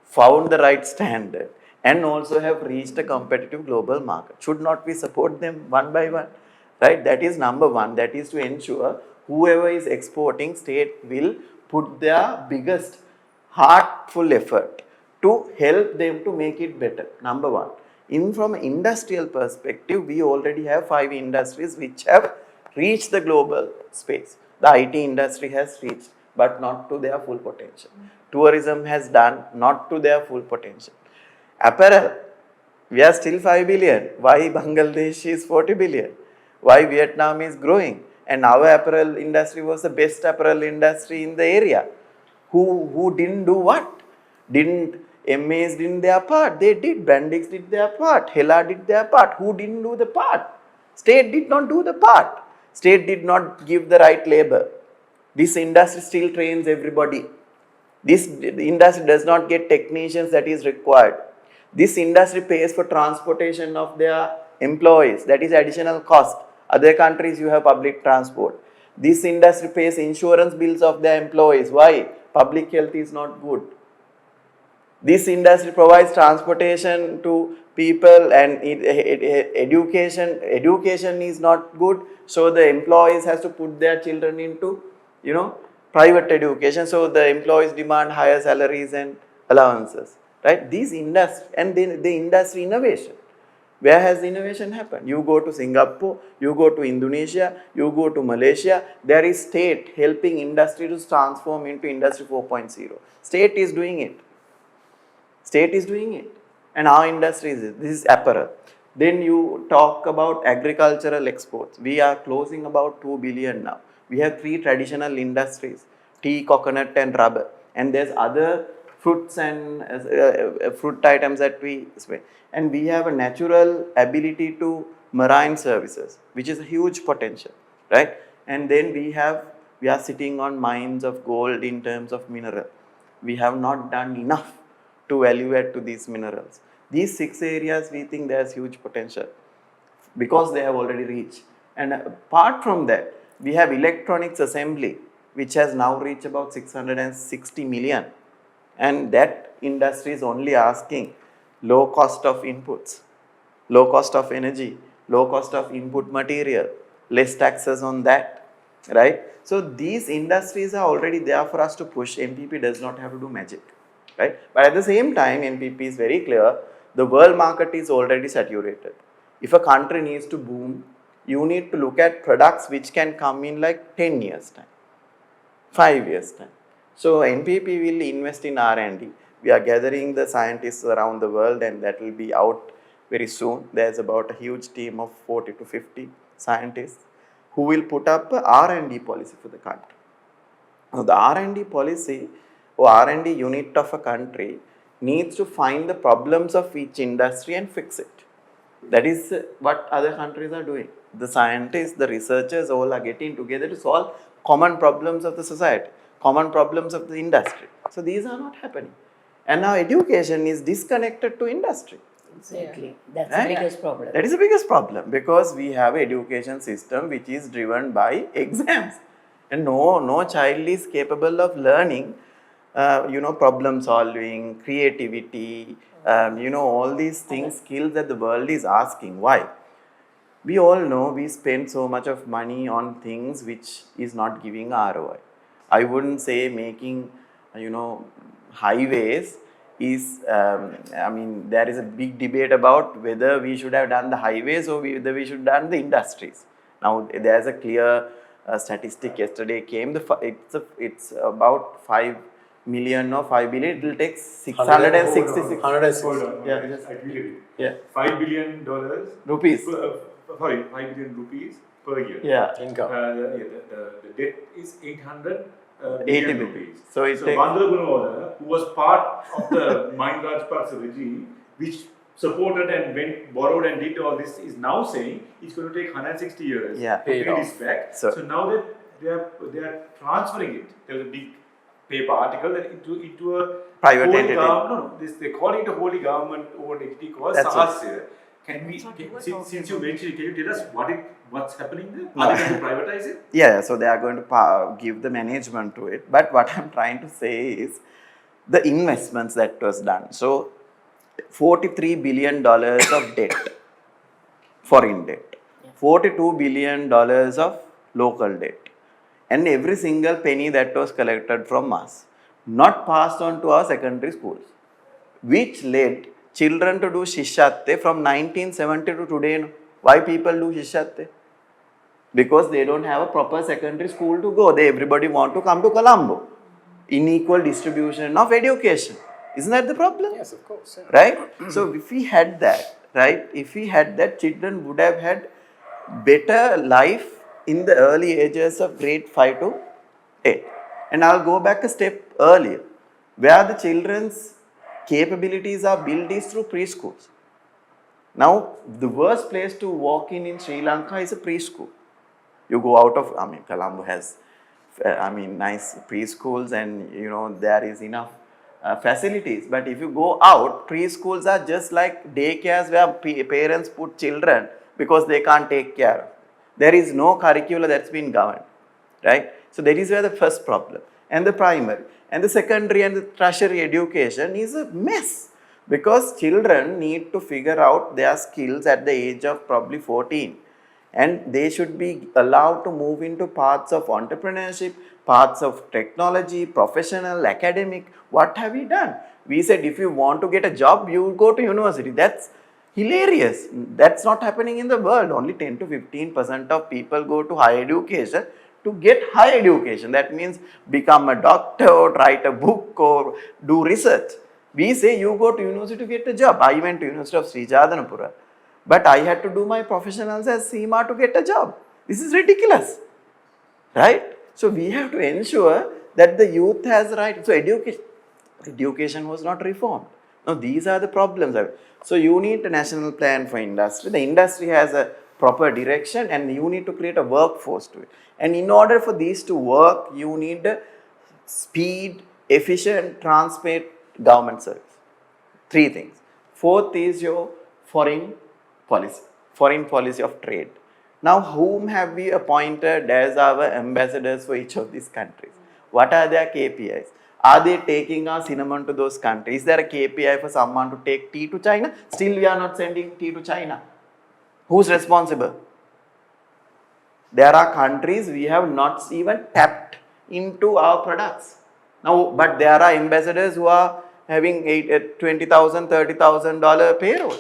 found the right standard, and also have reached a competitive global market. Should not we support them one by one? Right? That is number one. That is to ensure whoever is exporting, state will put their biggest heartful effort to help them to make it better. Number one. In from an industrial perspective, we already have 5 industries which have reached the global space. The IT industry has reached, but not to their full potential. Tourism has done, not to their full potential. Apparel, we are still 5 billion. Why Bangladesh is 40 billion? Why Vietnam is growing? And our apparel industry was the best apparel industry in the area. Who didn't do what? Didn't MAs did their part? They did. Brandix did their part. Hela did their part. Who didn't do the part? State did not do the part. State did not give the right labor. This industry still trains everybody. This industry does not get technicians that is required. This industry pays for transportation of their employees. That is additional cost. Other countries you have public transport. This industry pays insurance bills of their employees. Why? Public health is not good. This industry provides transportation to people and education is not good, so the employees has to put their children into private education, so the employees demand higher salaries and allowances, right? These industry, and then the industry innovation, where has innovation happened? You go to Singapore, you go to Indonesia, you go to Malaysia, there is state helping industry to transform into industry 4.0. State is doing it. State is doing it. And our industry is this is apparel. Then you talk about agricultural exports. We are closing about 2 billion now. We have 3 traditional industries, tea, coconut and rubber. And there's other fruits and fruit items that we spend. And we have a natural ability to marine services, which is a huge potential, right? And then we are sitting on mines of gold in terms of mineral. We have not done enough to value add to these minerals. These 6 areas we think there's huge potential because they have already reached. And apart from that, we have electronics assembly, which has now reached about 660 million. And that industry is only asking low cost of inputs, low cost of energy, low cost of input material, less taxes on that, right? So these industries are already there for us to push. NPP does not have to do magic. Right? But at the same time, NPP is very clear, the world market is already saturated. If a country needs to boom, you need to look at products which can come in like 10 years time, 5 years time. So NPP will invest in R&D. We are gathering the scientists around the world, and that will be out very soon. There's about a huge team of 40 to 50 scientists who will put up a R&D policy for the country. Now, the R&D policy or R&D unit of a country needs to find the problems of each industry and fix it. That is what other countries are doing. The scientists, the researchers all are getting together to solve common problems of the society, common problems of the industry. So these are not happening. And now education is disconnected to industry. Exactly. That's Right? the biggest problem. That is the biggest problem, because we have an education system which is driven by exams, and no child is capable of learning, problem solving, creativity, all these things, skills that the world is asking. Why? We all know we spend so much of money on things which is not giving ROI. I wouldn't say making, highways is, there is a big debate about whether we should have done the highways or whether we should have done the industries. Now, there's a clear statistic yesterday came, it's about 5 million or 5 billion, it will take 666. Hold on. Yeah, I just- tweeted it. Yeah. $5 billion Rupees. Sorry, 5 billion rupees per year. Yeah. Income. The debt is 800 80 billion billion. rupees. So it takes- Bandra Gunawala, who was part of the Mind Rajpaksa regime, which supported and went borrowed and did all this, is now saying it's going to take 160 years Yeah. to pay Paid this off. back. So- So now that they are transferring it. There was a big paper article that into a Private wholly entity. they call it a wholly government-owned entity called That's Sahasya. Can we, That's what you were since you talking mentioned, can you tell us what's happening there? No. Are they going to privatize it? Yeah, so they are going to give the management to it. But what I'm trying to say is the investments that was done. So, $43 billion of debt, foreign debt, $42 billion of local debt, and every single penny that was collected from us, not passed on to our secondary schools, which led children to do Shishatte from 1970 to today. Why people do Shishatte? Because they don't have a proper secondary school to go. Everybody want to come to Colombo. Unequal distribution of education. Isn't that the problem? Yes, of course. Yeah. Right? So if we had that, right? If we had that, children would have had better life in the early ages of grade 5 to 8. And I'll go back a step earlier. Where the children's capabilities are built is through preschools. Now, the worst place to walk in Sri Lanka is a preschool. You go out of, Colombo has, nice preschools, and, there is enough facilities. But if you go out, preschools are just like daycares where parents put children because they can't take care of. There is no curricula that's been governed, right? So that is where the first problem. And the primary. And the secondary and the tertiary education is a mess, because children need to figure out their skills at the age of probably 14. And they should be allowed to move into paths of entrepreneurship, paths of technology, professional, academic. What have we done? We said if you want to get a job, you go to university. That's hilarious. That's not happening in the world. Only 10 to 15% of people go to higher education to get higher education. That means become a doctor or write a book or do research. We say you go to university to get a job. I went to University of Sri Jadanapura, but I had to do my professionals as SEMA to get a job. This is ridiculous, right? So we have to ensure that the youth has right. So education was not reformed. Now these are the problems. So you need a national plan for industry. The industry has a proper direction, and you need to create a workforce to it. And in order for these to work, you need speed, efficient, transparent government service. 3 things. 4th is your foreign policy of trade. Now, whom have we appointed as our ambassadors for each of these countries? What are their KPIs? Are they taking our cinnamon to those countries? Is there a KPI for someone to take tea to China? Still, we are not sending tea to China. Who's responsible? There are countries we have not even tapped into our products. Now, but there are ambassadors who are having $20,000, $30,000 payroll.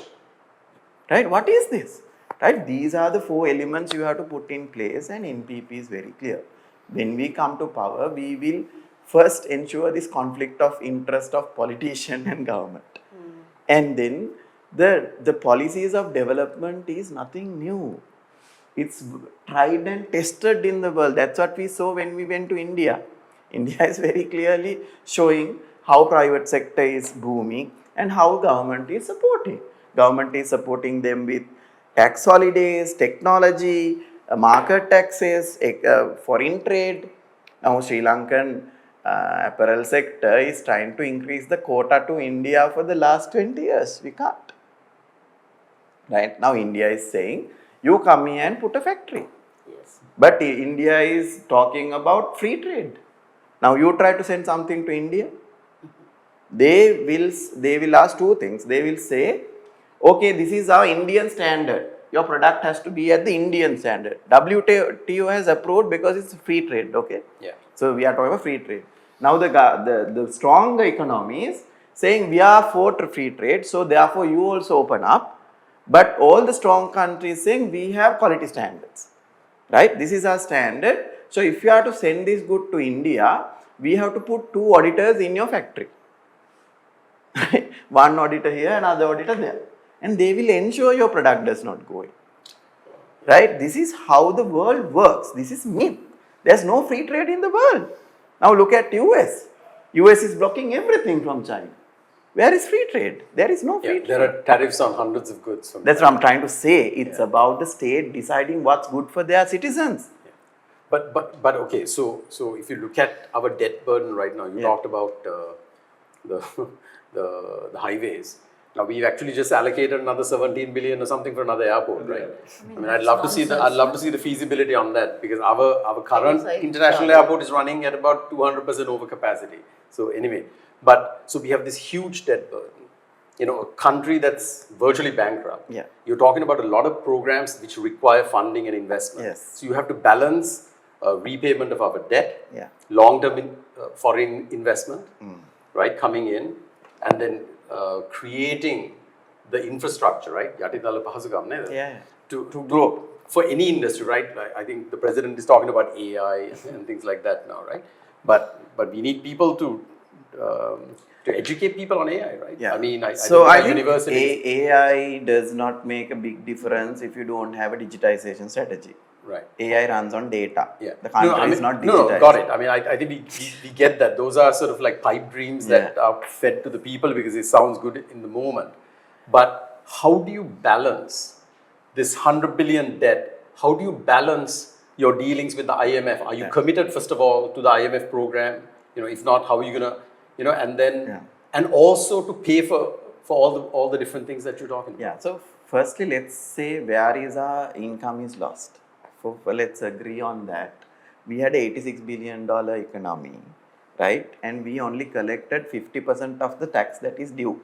Right? What is this? Right? These are the 4 elements you have to put in place, and NPP is very clear. When we come to power, we will first ensure this conflict of interest of politician and government. And then the policies of development is nothing new. It's tried and tested in the world. That's what we saw when we went to India. India is very clearly showing how private sector is booming and how government is supporting. Government is supporting them with tax holidays, technology, market taxes, foreign trade. Now Sri Lankan apparel sector is trying to increase the quota to India for the last 20 years. We can't. Right? Now India is saying, you come here and put a factory. Yes. But India is talking about free trade. Now you try to send something to India, they will ask 2 things. They will say, okay, this is our Indian standard. Your product has to be at the Indian standard. WTO has approved because it's free trade. Okay. Yeah. So we are talking about free trade. Now the stronger economies saying we are for free trade, so therefore you also open up. But all the strong countries saying we have quality standards, right? This is our standard. So if you are to send this good to India, we have to put 2 auditors in your factory. One auditor here, another auditor there. And they will ensure your product does not go in. Right? This is how the world works. This is myth. There's no free trade in the world. Now look at US. US is blocking everything from China. Where is free trade? There is no free trade. There are tariffs on hundreds of goods. That's what I'm trying to say. It's about the state deciding what's good for their citizens. But okay, so if you look at our debt burden right now, you talked about the highways. Now we've actually just allocated another 17 billion or something for another airport, right? I mean, I'd love to see the feasibility on that, because our current international airport is running at about 200% over capacity. So anyway, so we have this huge debt burden. You know, a country that's virtually bankrupt. Yeah. You're talking about a lot of programs which require funding and investment. Yes. So you have to balance repayment of our debt, Yeah. long-term foreign investment, right, coming in, and then creating the infrastructure, right? Yeah. To grow for any industry, right? Like, I think the president is talking about AI and things like that now, right? But we need people to educate people on AI, right? Yeah. I mean, I think universities, AI does not make a big difference if you don't have a digitization strategy. right? AI runs on data. Yeah. The country is not digitized. No, got it. I mean, I think we get that. Those are sort of like pipe dreams that are fed to the people because it sounds good in the moment. But how do you balance this 100 billion debt? How do you balance your dealings with the IMF? Are you committed, first of all, to the IMF program? You know, if not, how are you gonna, you know, and then and also to pay for all the different things that you're talking about. Yeah. So firstly, let's say where is our income is lost. So let's agree on that. We had $86 billion economy, right? And we only collected 50% of the tax that is due.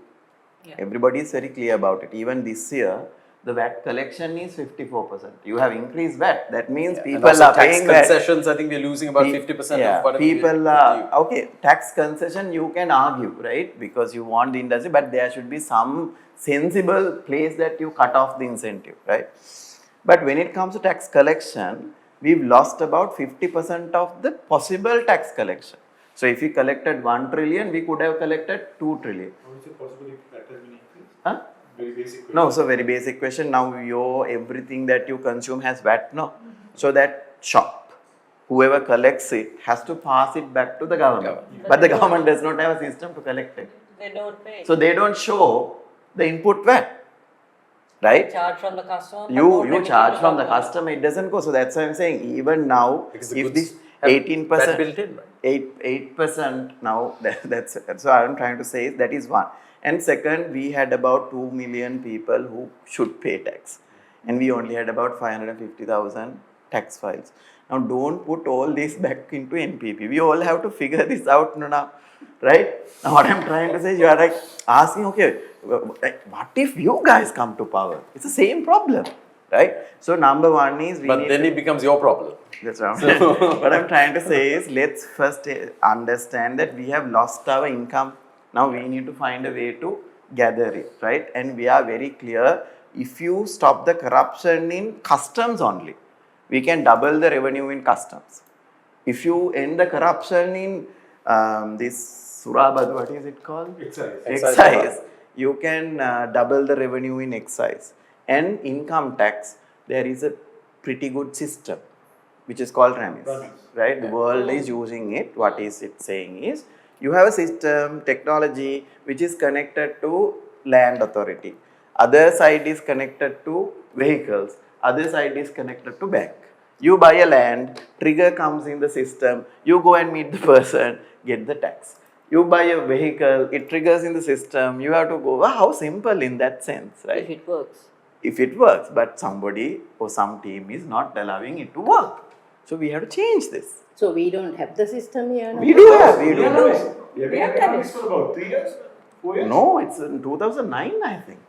Yeah. Everybody is very clear about it. Even this year, the VAT collection is 54%. You have increased VAT. That means people are paying tax concessions. I think we're losing about 50% of whatever people are okay. Tax concession you can argue, right? Because you want the industry, but there should be some sensible place that you cut off the incentive, right? But when it comes to tax collection, we've lost about 50% of the possible tax collection. So if we collected 1 trillion, we could have collected 2 trillion. How is it possible if that has been increased? Huh? Very basic question. No, so very basic question. Now everything that you consume has VAT, no? So that shop, whoever collects it, has to pass it back to the government. But the government does not have a system to collect it. They don't pay. So they don't show the input VAT. Right? Charge from the customer. You charge from the customer, it doesn't go. So that's why I'm saying, even now, Because if the this goods 18%, that built in, right? 8% now, that's so I'm trying to say that is one. And second, we had about 2 million people who should pay tax. And we only had about 550,000 tax files. Now, don't put all this back into NPP. We all have to figure this out now. Right? Now, what I'm trying to say is, you are like asking, okay, what if you guys come to power? It's the same problem, right? So, number one is But then it becomes your problem. That's what what I'm trying to say is, let's first understand that we have lost our income. Now we need to find a way to gather it, right? And we are very clear, if you stop the corruption in customs only, we can double the revenue in customs. If you end the corruption in this Surabad, what is it called? Excise. You can double the revenue in excise. And income tax, there is a pretty good system which is called RAMIS, right? The world is using it. What is it saying is, you have a system, technology, which is connected to land authority. Other side is connected to vehicles. Other side is connected to bank. You buy a land, trigger comes in the system, you go and meet the person, get the tax. You buy a vehicle, it triggers in the system, you have to go. Wow, how simple in that sense, right? If it works. If it works, but somebody or some team is not allowing it to work. So we have to change this. So we don't have the system here now? We do have, we do. We have been economics for about 3 years, 4 years. No, it's in 2009, I think.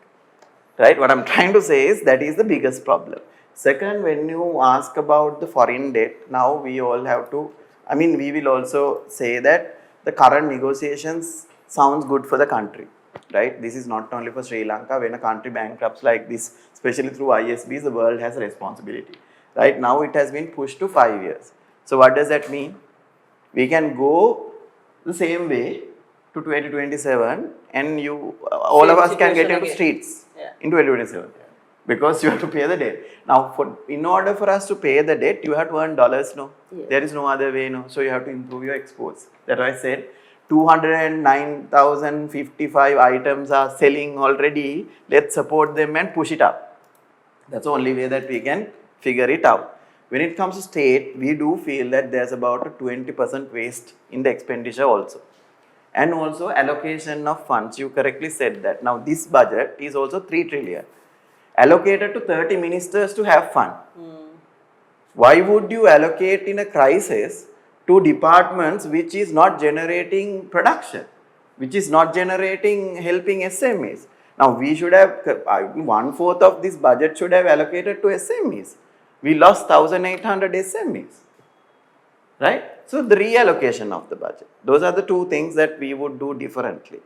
Right? What I'm trying to say is that is the biggest problem. Second, when you ask about the foreign debt, now we all have to, we will also say that the current negotiations sounds good for the country. Right? This is not only for Sri Lanka. When a country bankrupts like this, especially through ISBs, the world has a responsibility. Right? Now it has been pushed to 5 years. So what does that mean? We can go the same way to 2027 and all of us can get into streets in 2027 because you have to pay the debt. Now, in order for us to pay the debt, you have to earn dollars, no? Yeah. There is no other way, no? So you have to improve your exports. That's why I said 209,055 items are selling already. Let's support them and push it up. That's the only way that we can figure it out. When it comes to state, we do feel that there's about a 20% waste in the expenditure also. And also allocation of funds, you correctly said that. Now this budget is also 3 trillion. Allocated to 30 ministers to have fun. Why would you allocate in a crisis to departments which is not generating production, which is not generating helping SMEs? Now we should have, 1/4 of this budget should have allocated to SMEs. We lost 1,800 SMEs, right? So the reallocation of the budget. Those are the two things that we would do differently.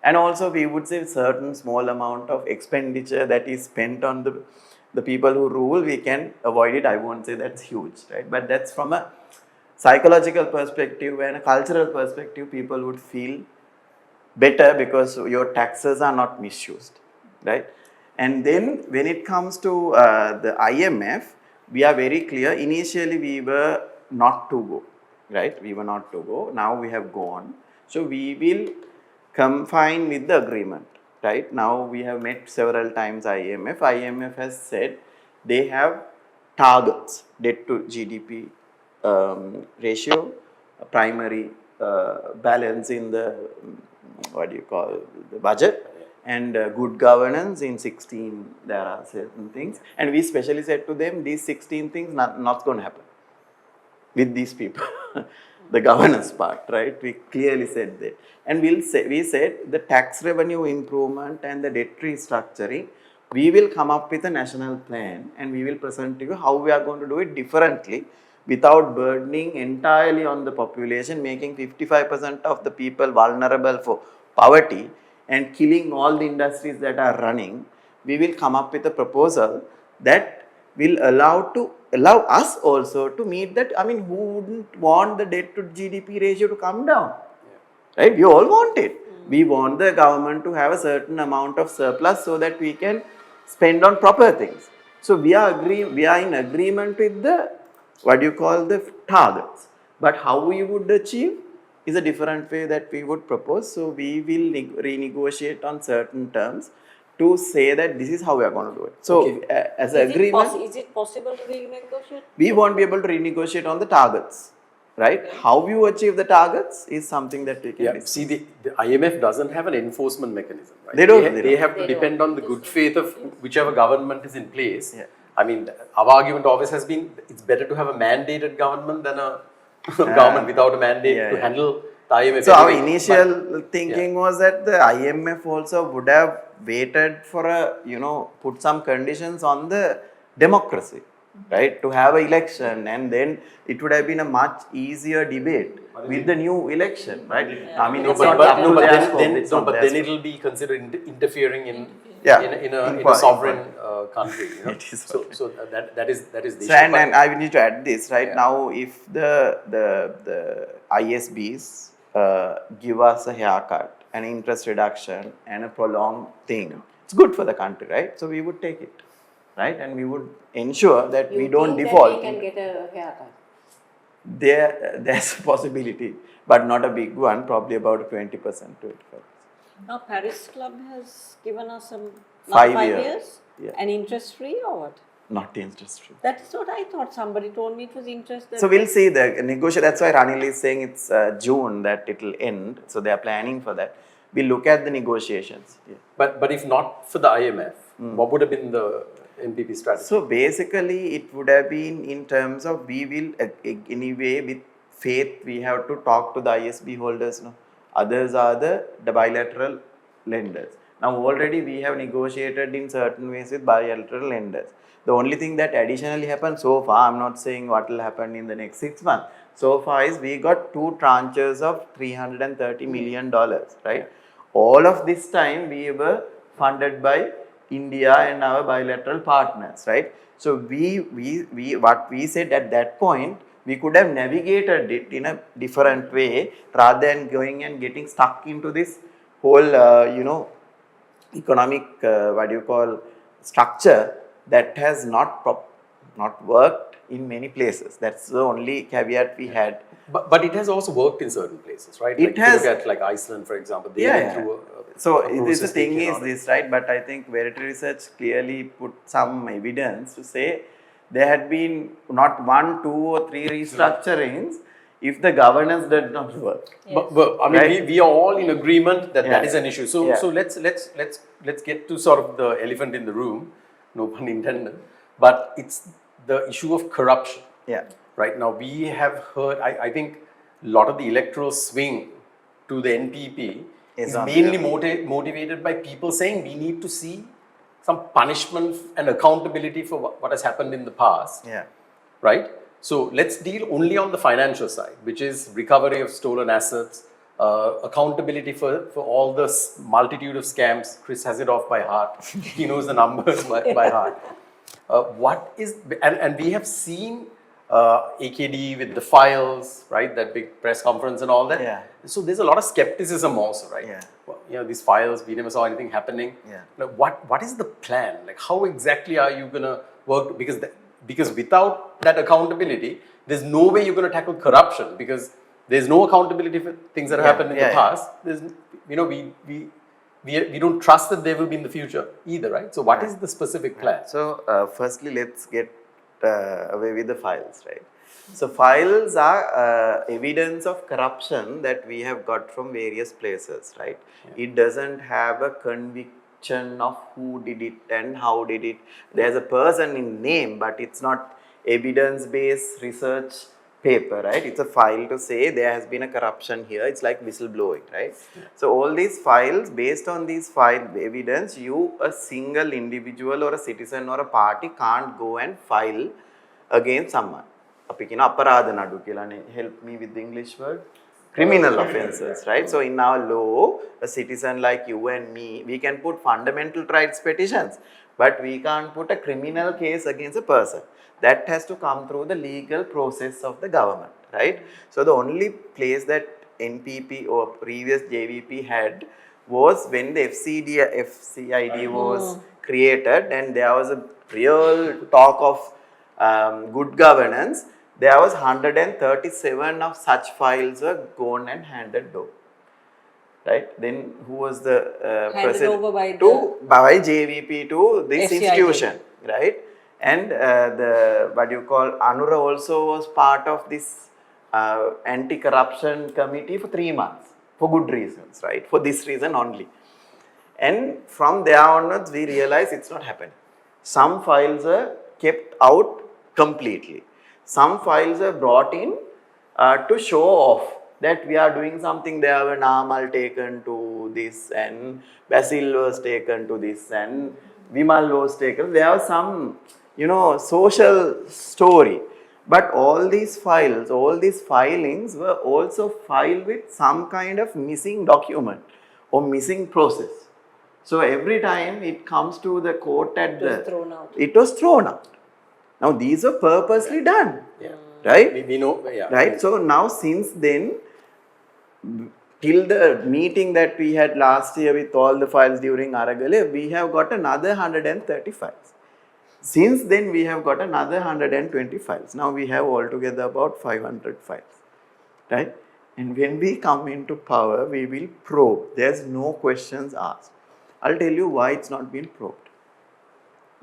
And also we would say certain small amount of expenditure that is spent on the people who rule, we can avoid it. I won't say that's huge, right? But that's from a psychological perspective and a cultural perspective, people would feel better because your taxes are not misused, right? And then when it comes to the IMF, we are very clear. Initially, we were not to go, right? We were not to go. Now we have gone. So we will confine with the agreement, right? Now we have met several times IMF. IMF has said they have targets, debt to GDP ratio, primary balance in the, the budget, and good governance in 16, there are certain things. And we specially said to them, these 16 things not going to happen with these people. The governance part, right? We clearly said that. And we said the tax revenue improvement and the debt restructuring, we will come up with a national plan and we will present to you how we are going to do it differently without burdening entirely on the population, making 55% of the people vulnerable for poverty and killing all the industries that are running. We will come up with a proposal that will allow us also to meet that. Who wouldn't want the debt to GDP ratio to come down? Right? We all want it. We want the government to have a certain amount of surplus so that we can spend on proper things. So we are in agreement with the, the targets. But how we would achieve is a different way that we would propose. So we will renegotiate on certain terms to say that this is how we are going to do it. So as an agreement, Is it possible to renegotiate? we won't be able to renegotiate on the targets, right? How you achieve the targets is something that we can discuss. See, the IMF doesn't have an enforcement mechanism, right? They don't. They have to depend on the good faith of whichever government is in place. Our argument always has been it's better to have a mandated government than a government without a mandate to handle the IMF. So our initial thinking was that the IMF also would have waited for put some conditions on the democracy, right? To have an election, and then it would have been a much easier debate with the new election, right? Then it will be considered interfering in Yeah, in a important. sovereign country. You know? It is so that is the So, issue. and I need to add this right Yeah. now. If the ISBs give us a haircut, an interest reduction, and a prolonged thing, it's good for the country, right? So we would take it, right? And we would ensure that we don't think default. that we can get a haircut? There's a possibility, but not a big one. Probably about 20%, 25%. Now Paris Club has given us some 5 5 years. years Yeah. and interest free or what? Not interest free. That is what I thought. Somebody told me it was interest. So we'll see the negotiation. That's why Ranil is saying it's June that it will end. So they are planning for that. We'll look at the negotiations. Yeah. But if not for the IMF, what would have been the NPP strategy? So basically, it would have been in terms of we will anyway with faith we have to talk to the ISB holders. No, others are the bilateral lenders. Now already we have negotiated in certain ways with bilateral lenders. The only thing that additionally happened so far, I'm not saying what will happen in the next 6 months. So far is we got 2 tranches of $330 million, right? All of this time we were funded by India and our bilateral partners, right? So what we said at that point, we could have navigated it in a different way rather than going and getting stuck into this whole, economic, structure that has not worked in many places. That's the only caveat we had. But it has also worked in certain places, right? It like has. If you look at like Iceland, for example, they Yeah, went yeah. through So a the process thing they is cannot- this, right? But I think Verity Research clearly put some evidence to say there had been not 1, 2 or 3 restructurings if the governance did not work. But I mean, Right? we are all in agreement that that Yeah. is an issue. So Yeah. so let's get to sort of the elephant in the room, no pun intended. But it's the issue of corruption. Yeah. Right now, we have heard. I think a lot of the electoral swing to the NPP Is is on mainly the- motivated by people saying we need to see some punishment and accountability for what has happened in the past. Yeah. Right? So let's deal only on the financial side, which is recovery of stolen assets, accountability for all the multitude of scams. Chris has it off by heart. He knows the numbers by heart. And we have seen AKD with the files, right? That big press conference and all that. Yeah. So there's a lot of skepticism also, right? Yeah. Well, these files, we never saw anything happening. Yeah. Now, what is the plan? Like, how exactly are you gonna work? Because without that accountability, there's no way you're gonna tackle corruption because there's no accountability for things that happened in the past. There's, we don't trust that they will be in the future either, right? So what is the specific plan? So firstly, let's get away with the files, right? So files are evidence of corruption that we have got from various places, right? Yeah. It doesn't have a conviction of who did it and how did it. There's a person in name, but it's not evidence-based research paper, right? It's a file to say there has been a corruption here. It's like whistleblowing, right? Yeah. So all these files, based on these file evidence, you, a single individual or a citizen or a party can't go and file against someone. Help me with the English word. Criminal offences, right? So in our law, a citizen like you and me, we can put fundamental rights petitions, but we can't put a criminal case against a person. That has to come through the legal process of the government, right? So the only place that NPP or previous JVP had was when the FCID was created and there was a real talk of good governance. There was 137 of such files were gone and handed over. Right? Then who was the president? By JVP to this FCID. Institution, right? And Anura also was part of this anti-corruption committee for 3 months for good reasons, right? For this reason only. And from there onwards, we realized it's not happening. Some files are kept out completely. Some files are brought in to show off that we are doing something. There were Namal taken to this and Basil was taken to this and Vimal was taken. There was some, social story. But all these files, all these filings were also filed with some kind of missing document or missing process. So every time it comes to the court at was thrown out. it was thrown out. Now these are purposely done, Yeah. right? We know, yeah. Right. So now since then, till the meeting that we had last year with all the files during Aragale, we have got another 130 files. Since then, we have got another 120 files. Now we have altogether about 500 files, right? And when we come into power, we will probe. There's no questions asked. I'll tell you why it's not been probed.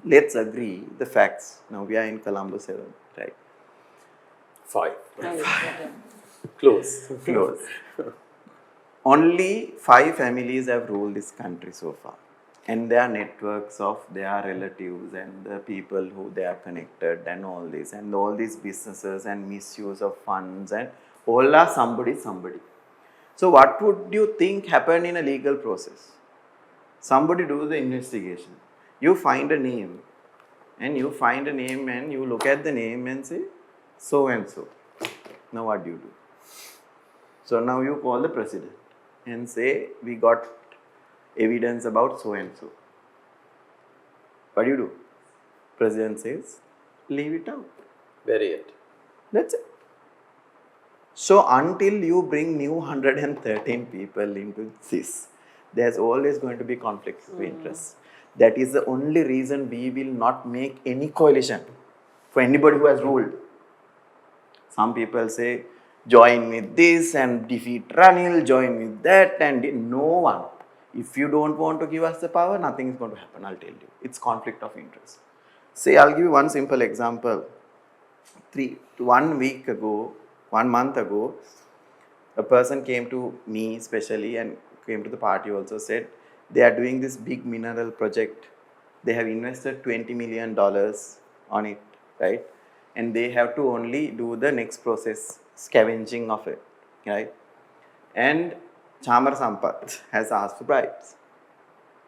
Let's agree the facts. Now we are in Colombo 7, right? 5. Okay. Close. Close. Only 5 families have ruled this country so far. And their networks of their relatives and the people who they are connected and all this and all these businesses and misuse of funds and all are somebody. So what would you think happened in a legal process? Somebody do the investigation. You find a name and you look at the name and say so and so. Now what do you do? So now you call the president and say we got evidence about so and so. What do? President says, leave it out. Bury it. That's it. So until you bring new 113 people into this, there's always going to be conflicts of interest. That is the only reason we will not make any coalition for anybody who has ruled. Some people say, join with this and defeat Ranil, join with that, and no one. If you don't want to give us the power, nothing is going to happen, I'll tell you. It's conflict of interest. Say, I'll give you one simple example. 1 month ago, a person came to me specially and came to the party also, said they are doing this big mineral project. They have invested $20 million on it, right? And they have to only do the next process, scavenging of it, right? And Chamar Sampath has asked for bribes,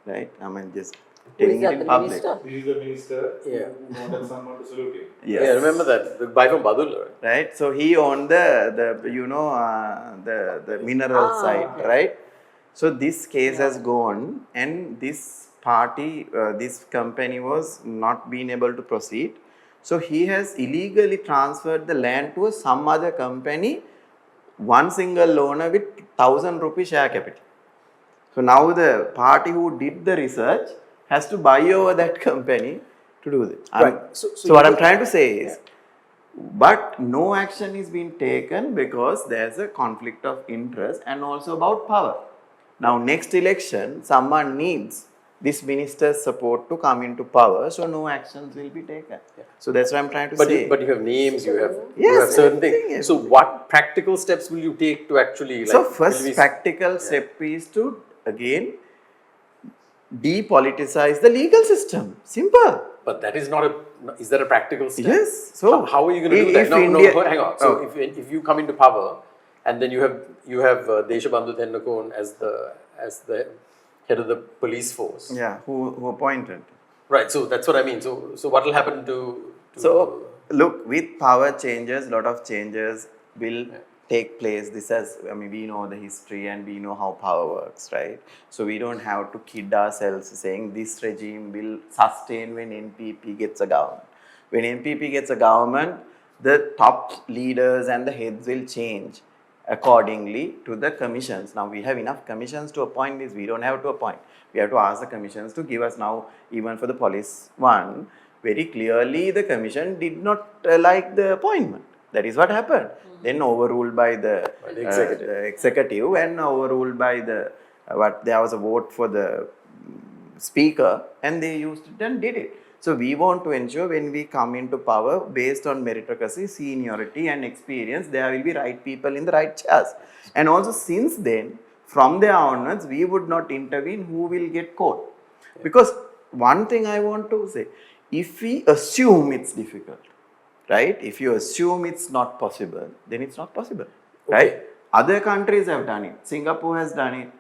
right? I mean, just telling that, it in the public. minister? This is the minister Yeah. who wanted someone to salute him. Yes. Yeah, remember that. The guy from Badul, right? Right? So he owned the mineral site, okay. right? So this case has gone, and this party, this company was not being able to proceed. So he has illegally transferred the land to some other company, one single owner with 1,000 rupee share capital. So now the party who did the research has to buy over that company to do this. Right. So what I'm trying to say is, but no action is being taken because there's a conflict of interest and also about power. Now next election, someone needs this minister's support to come into power, so no actions will be taken. So that's what I'm trying to say. But you have names, you have Yes, certain everything, things. So what practical steps will you take to actually So will first we- practical step is to again depoliticize the legal system. Simple. But that is not is that a practical step? Yes. So how are you going to do that? if No, India- hang on. So Oh. if you come into power and then you have Deshabandhu Thennakon as the head of the police force. Yeah, who appointed? Right. So that's what I mean. So what will happen to So look, with power changes, lot of changes will take place. We know the history and we know how power works, right? So we don't have to kid ourselves saying this regime will sustain when NPP gets a government. When NPP gets a government, the top leaders and the heads will change accordingly to the commissions. Now we have enough commissions to appoint this. We don't have to appoint. We have to ask the commissions to give us now, even for the police one, very clearly the commission did not like the appointment. That is what happened. Then overruled by the executive and overruled by there was a vote for the speaker and they used it and did it. So we want to ensure when we come into power based on meritocracy, seniority and experience, there will be right people in the right chairs. And also since then, from there onwards, we would not intervene who will get caught. Because one thing I want to say, if we assume it's difficult, right? If you assume it's not possible, then it's not possible, right? Other countries have done it. Singapore has done it.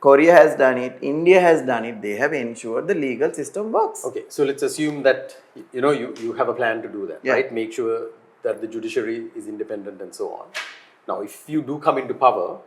Korea has done it. India has done it. They have ensured the legal system works. Okay, so let's assume that you have a plan to do that, Yeah. right? Make sure that the judiciary is independent and so on. Now, if you do come into power,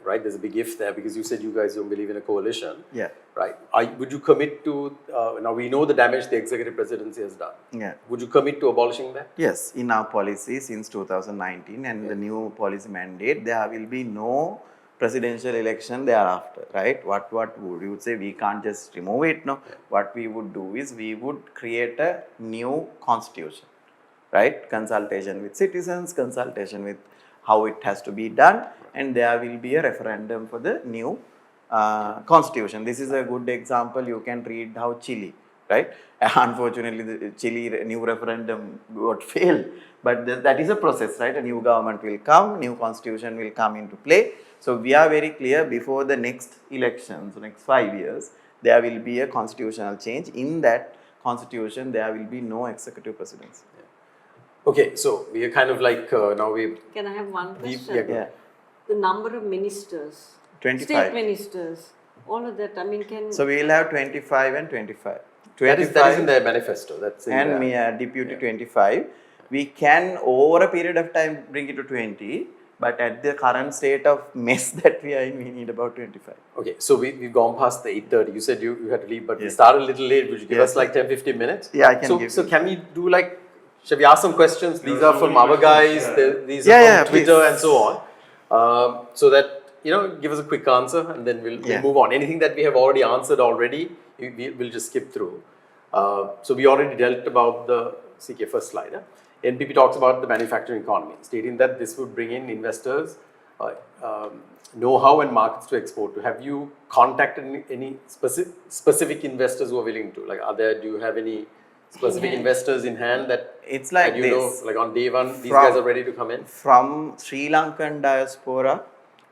right? There's a big if there because you said you guys don't believe in a coalition. Yeah. Right. Would you commit to, now we know the damage the executive presidency has done. Yeah. Would you commit to abolishing that? Yes, in our policy since 2019 and the new policy mandate, there will be no presidential election thereafter, right? What would you would say? We can't just remove it, no. What we would do is we would create a new constitution, right? Consultation with citizens, consultation with how it has to be done, and there will be a referendum for the new constitution. This is a good example. You can read how Chile, right? Unfortunately, the Chile new referendum got failed, but that is a process, right? A new government will come, new constitution will come into play. So we are very clear before the next elections, next 5 years, there will be a constitutional change. In that constitution, there will be no executive presidency. Okay, so we are kind of like now we. Can I have one question? yeah, Yeah, The number of ministers, 25. state ministers, all of that. I mean, can So we will have 25 and 25. That is in their manifesto. That's in and there. me deputy 25. We can over a period of time bring it to 20, but at the current state of mess that we are in, we need about 25. Okay, so we've gone past the 8:30. You said you had to leave, but we Yes. started a little late. Would you give Yes. us like 10-15 minutes? Yeah, I can so, give So you. can we do like, shall we ask some questions? These There are are so from many our guys, questions, yeah. these Yeah, are yeah, from Twitter please. and so on. So that, give us a quick answer and then we'll Yeah. move on. Anything that we have already answered already, we'll just skip through. So we already dealt about the CK first slide. NPP talks about the manufacturing economy, stating that this would bring in investors, know-how and markets to export to. Have you contacted any specific investors who are willing to? Like, do you have any specific hand. investors in hand that It's like that this. like on day one, these From- guys are ready to come in? From Sri Lankan diaspora,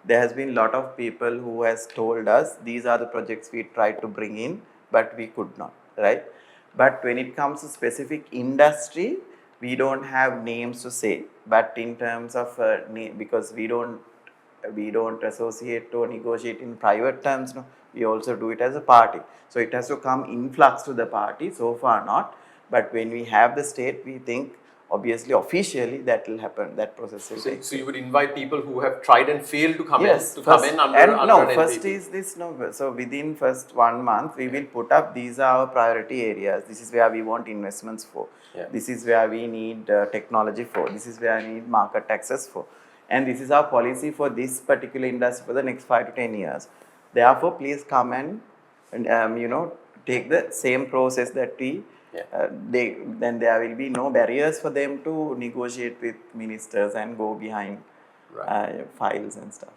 there has been a lot of people who has told us these are the projects we tried to bring in, but we could not, right? But when it comes to specific industry, we don't have names to say. But in terms of because we don't associate or negotiate in private terms, no, we also do it as a party. So it has to come influx to the party. So far not, but when we have the state, we think obviously officially that will happen. That process will take. So you would invite people who have tried and failed to come Yes, in, first, under and under no, an first NPP. is this, no, so within first 1 month, we will put up, these are our priority areas, this is where we want investments for, Yeah. this is where we need technology for, this is where we need market access for, and this is our policy for this particular industry for the next 5 to 10 years. Therefore, please come and take the same process that we, then there will be no barriers for them to negotiate with ministers and go behind files and stuff.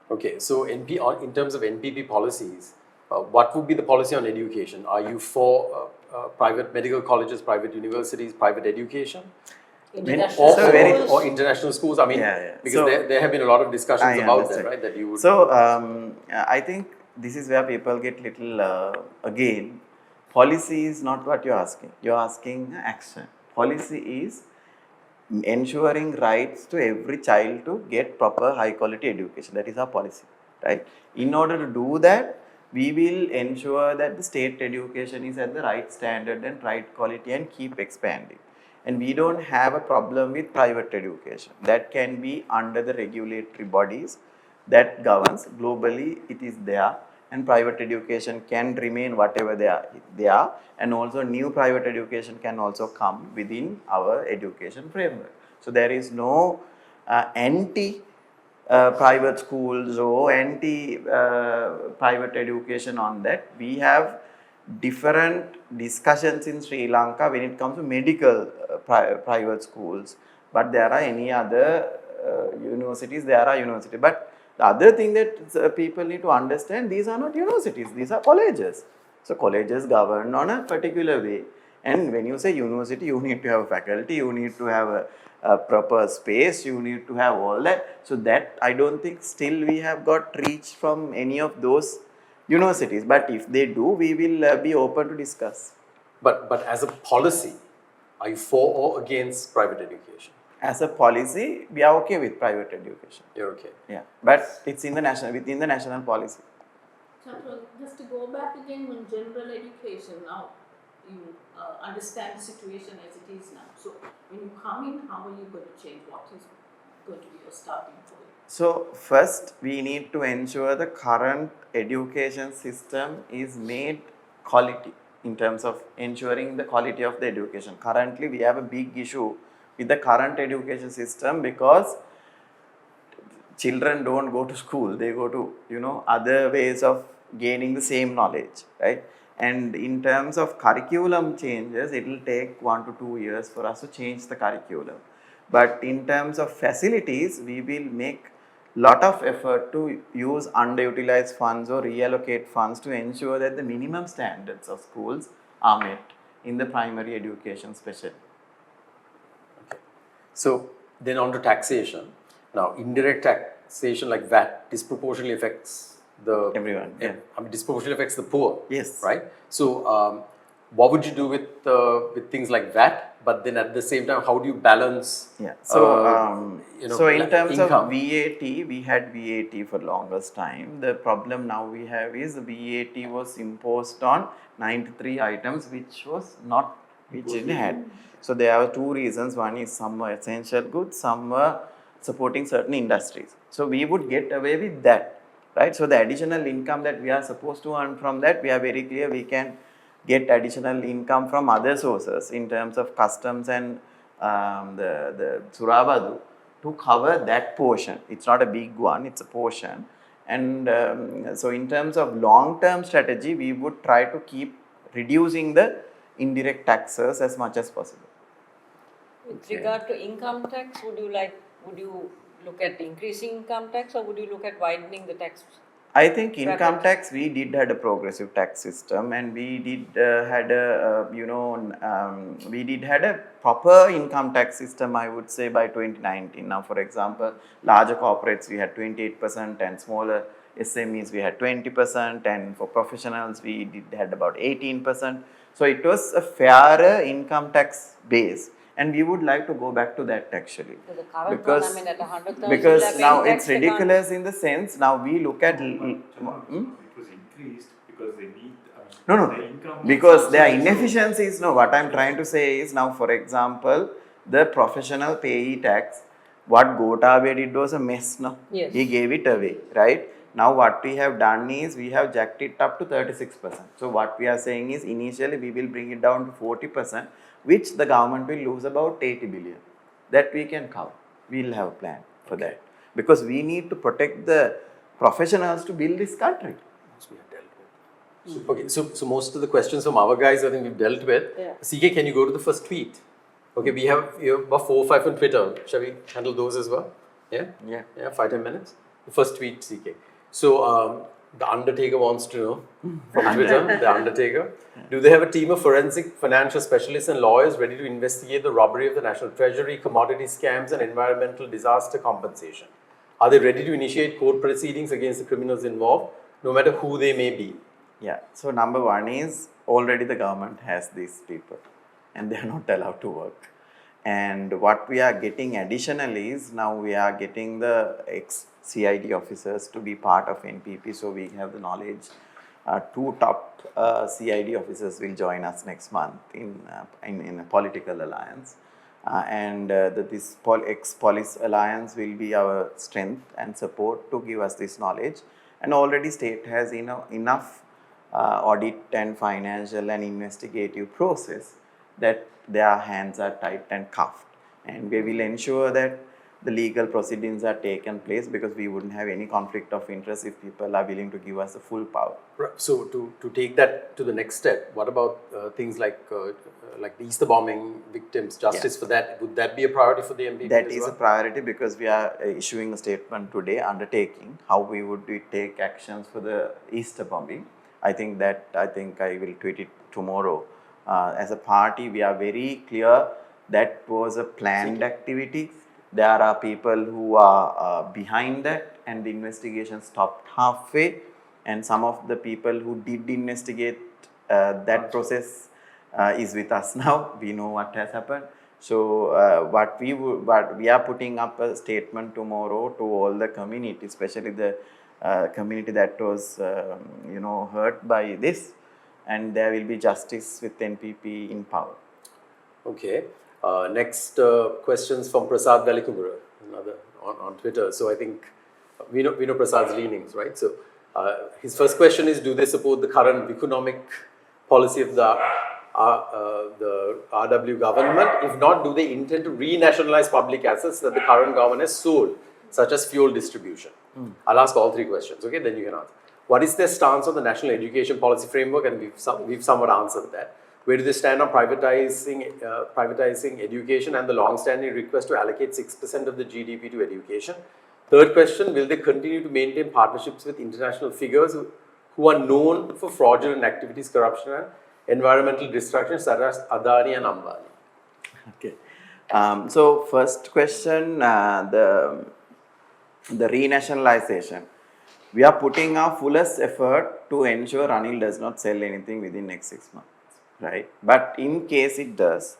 Okay, so in terms of NPP policies, what would be the policy on education? Are you for private medical colleges, private universities, private education? international So very- schools? Or international schools? I mean, Yeah. because So- there have been a lot of discussions I about understand. that, right? That you would. So I think this is where people get little again. Policy is not what you're asking. You're asking action. Policy is ensuring rights to every child to get proper high quality education. That is our policy, right? In order to do that, we will ensure that the state education is at the right standard and right quality and keep expanding. And we don't have a problem with private education. That can be under the regulatory bodies that governs. Globally, it is there, and private education can remain whatever they are, and also new private education can also come within our education framework. So there is no anti private schools or anti private education on that. We have different discussions in Sri Lanka when it comes to medical private schools, but there are any other universities, there are universities. But the other thing that people need to understand, these are not universities, these are colleges. So colleges govern on a particular way, and when you say university, you need to have a faculty, you need to have a proper space, you need to have all that. So that I don't think still we have got reach from any of those universities, but if they do, we will be open to discuss. But as a policy, are you for or against private education? As a policy, we are okay with private education. You're okay. Yeah, but it's in the within the national policy. Chandra, just to go back again on general education, now you understand the situation as it is now. So when you come in, how are you going to change? What is going to be your starting point? So first, we need to ensure the current education system is made quality in terms of ensuring the quality of the education. Currently, we have a big issue with the current education system because children don't go to school, they go to other ways of gaining the same knowledge, right? And in terms of curriculum changes, it will take 1 to 2 years for us to change the curriculum. But in terms of facilities, we will make lot of effort to use underutilized funds or reallocate funds to ensure that the minimum standards of schools are met in the primary education especially. So then on to taxation. Now, indirect taxation like VAT disproportionately affects Everyone, yeah. disproportionately affects the poor. Yes. Right. So, what would you do with things like VAT? But then at the same time, how do you balance? Yeah. So, so in terms income? of VAT, we had VAT for longest time. The problem now we have is the VAT was imposed on 93 items, which it had. So there are two reasons. One is some were essential goods, some were supporting certain industries. So we would get away with that, right? So the additional income that we are supposed to earn from that, we are very clear we can get additional income from other sources in terms of customs and the Surabadu to cover that portion. It's not a big one, it's a portion. And so in terms of long-term strategy, we would try to keep reducing the indirect taxes as much as possible. With regard to income tax, would you look at increasing income tax or would you look at widening the tax? I think income tax, we did had a progressive tax system, and we did had a we did had a proper income tax system, I would say, by 2019. Now, for example, larger corporates we had 28% and smaller SMEs we had 20%, and for professionals we had about 18%. So it was a fairer income tax base. And we would like to go back to that actually. So the current one, I mean, at 100,000, because now tax, it's ridiculous in the sense, now we look at... It was increased because they need No, the income. because there are inefficiencies. No, what I'm trying to say is now, for example, the professional payee tax, what Gotabe did was a mess, no? Yes. He gave it away, right? Now what we have done is we have jacked it up to 36%. So what we are saying is initially we will bring it down to 40%, which the government will lose about 80 billion. That we can cover. We will have a plan for that. Because we need to protect the professionals to build this country. Okay, so most of the questions from our guys, I think we've dealt with. Yeah. CK, can you go to the first tweet? Okay, we have about 4 or 5 on Twitter. Shall we handle those as well? Yeah? Yeah. 5-10 minutes. The first tweet, CK. So, the Undertaker wants to know from Twitter, the Undertaker, do they have a team of forensic financial specialists and lawyers ready to investigate the robbery of the National Treasury, commodity scams and environmental disaster compensation? Are they ready to initiate court proceedings against the criminals involved, no matter who they may be? Yeah, so number one is already the government has these people and they are not allowed to work. And what we are getting additionally is now we are getting the ex-CID officers to be part of NPP, so we have the knowledge. 2 top CID officers will join us next month in a political alliance. This ex-police alliance will be our strength and support to give us this knowledge. And already state has enough audit and financial and investigative process that their hands are tight and cuffed, and we will ensure that the legal proceedings are taken place, because we wouldn't have any conflict of interest if people are willing to give us the full power. So to take that to the next step, what about things like the Easter bombing victims, justice for that? Would that be a priority for the NPP? That is a priority, because we are issuing a statement today undertaking how we would take actions for the Easter bombing. I think I will tweet it tomorrow. As a party, we are very clear that was a planned activity. There are people who are behind that, and the investigation stopped halfway. And some of the people who did investigate that process is with us now. We know what has happened. So what we are putting up a statement tomorrow to all the community, especially the community that was hurt by this, and there will be justice with NPP in power. Okay. Next questions from Prasad Velikubura. another on Twitter. So I think we know Prasad's leanings, right? So his first question is: do they support the current economic policy of the RW government? If not, do they intend to renationalize public assets that the current government has sold, such as fuel distribution? I'll ask all three questions. Okay, then you can answer. What is their stance on the national education policy framework? And we've somewhat answered that. Where do they stand on privatizing education and the long-standing request to allocate 6% of the GDP to education? Third question, will they continue to maintain partnerships with international figures who are known for fraudulent activities, corruption and environmental destruction, such as Adani and Ambani? Okay. So first question, the renationalization. We are putting our fullest effort to ensure Ranil does not sell anything within next 6 months, right? But in case it does,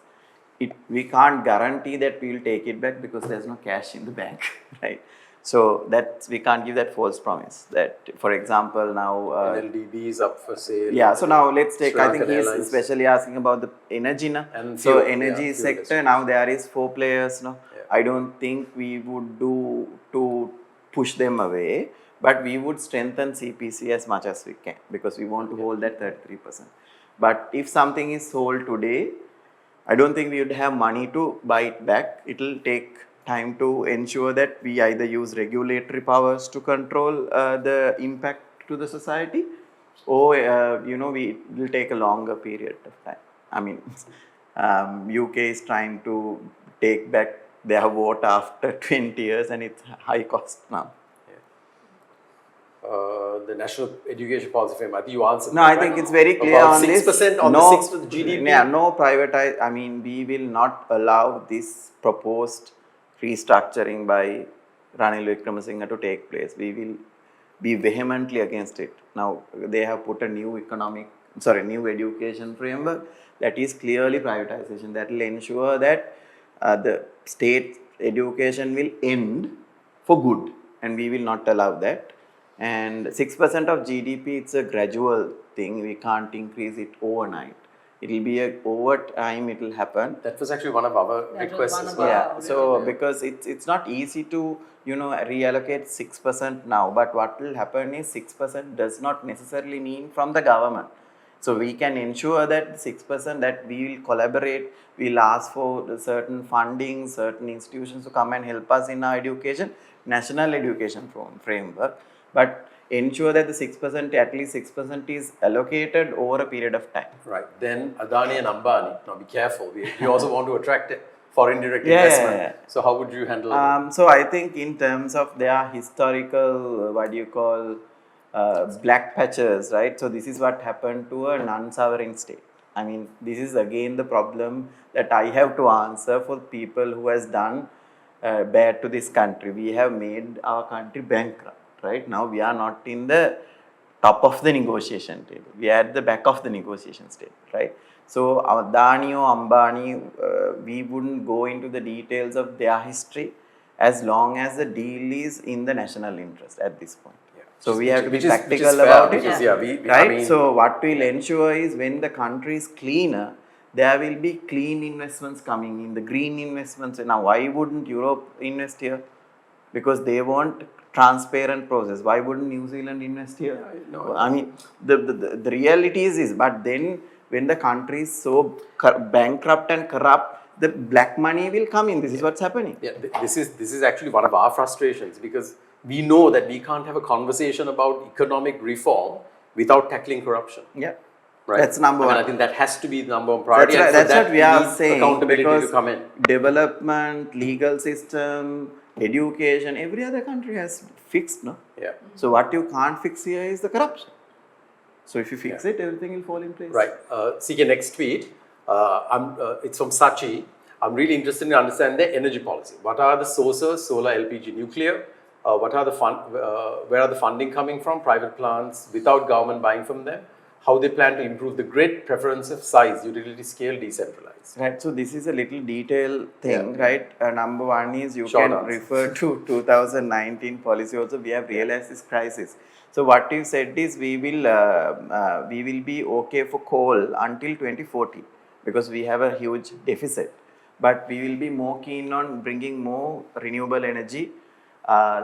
we can't guarantee that we will take it back because there's no cash in the bank, right? So that we can't give that false promise. That, for example, now NLDB is up for sale. yeah. So now let's take. Sri I think Lankan he's Airlines. especially asking about the energy now. And So fuel, energy yeah, fuel sector industry. now there is 4 players now. Yeah. I don't think we would do to push them away, but we would strengthen CPC as much as we can because we want to hold that 33%. But if something is sold today, I don't think we would have money to buy it back. It will take time to ensure that we either use regulatory powers to control the impact to the society, or we will take a longer period of time. I mean, UK is trying to take back their vote after 20 years, and it's high cost now. The national education policy framework. I think you answered. No, that, I right? think it's very clear About on this. 6% on no, the 6th of GDP. Yeah, no privatize. I mean, we will not allow this proposed restructuring by Ranil Wickremesinghe to take place. We will be vehemently against it. Now, they have put a new education framework that is clearly privatization. That will ensure that the state education will end for good, and we will not allow that. And 6% of GDP, it's a gradual thing. We can't increase it overnight. It will be over time. It will happen. That was actually one of our That was requests one as of well. our- Yeah. So because it's not easy to reallocate 6% now. But what will happen is 6% does not necessarily mean from the government. So we can ensure that 6% that we will collaborate. We'll ask for certain funding, certain institutions to come and help us in our education, national education framework. But ensure that the 6%, at least 6% is allocated over a period of time. Right. Then Adani and Ambani. Now be careful. We also want to attract foreign direct Yeah, investment. yeah. So how would you handle So I think in terms of their historical, black patches, right? So this is what happened to a non-sovereign state. I mean, this is again the problem that I have to answer for people who has done bad to this country. We have made our country bankrupt, right? Now we are not in the top of the negotiation table. We are at the back of the negotiation table, right? So Adani or Ambani, we wouldn't go into the details of their history as long as the deal is in the national interest at this point. Yeah. So we have to be Which is practical fair, about which it, is, yeah, right? I mean, So what we'll ensure is when the country is cleaner, there will be clean investments coming in, the green investments. Now, why wouldn't Europe invest here? Because they want transparent process. Why wouldn't New Zealand invest here? no, I mean, the reality is this. But then, when the country is so bankrupt and corrupt, the black money will come in. This is what's happening. yeah, this is actually one of our frustrations because we know that we can't have a conversation about economic reform without tackling corruption. Yeah. Right. That's number one. I think that has to be the number one priority. That's, and right. for That's that what we are need saying. accountability Because to come in. development, legal system, education, every other country has fixed, no? Yeah. So what you can't fix here is the corruption. So if you fix it, everything will fall in place. Right. CK, next tweet. It's from Sachi. I'm really interested in understanding the energy policy. What are the sources? Solar, LPG, nuclear. What are the where are the funding coming from? Private plants without government buying from them. How they plan to improve the grid, preference of size, utility scale, decentralized. Right, so this is a little detailed thing, Yeah. right? Number one is you Short can answer. refer to 2019 policy also. We have realized this crisis. So what you said is we will be okay for coal until 2040 because we have a huge deficit. but we will be more keen on bringing more renewable energy.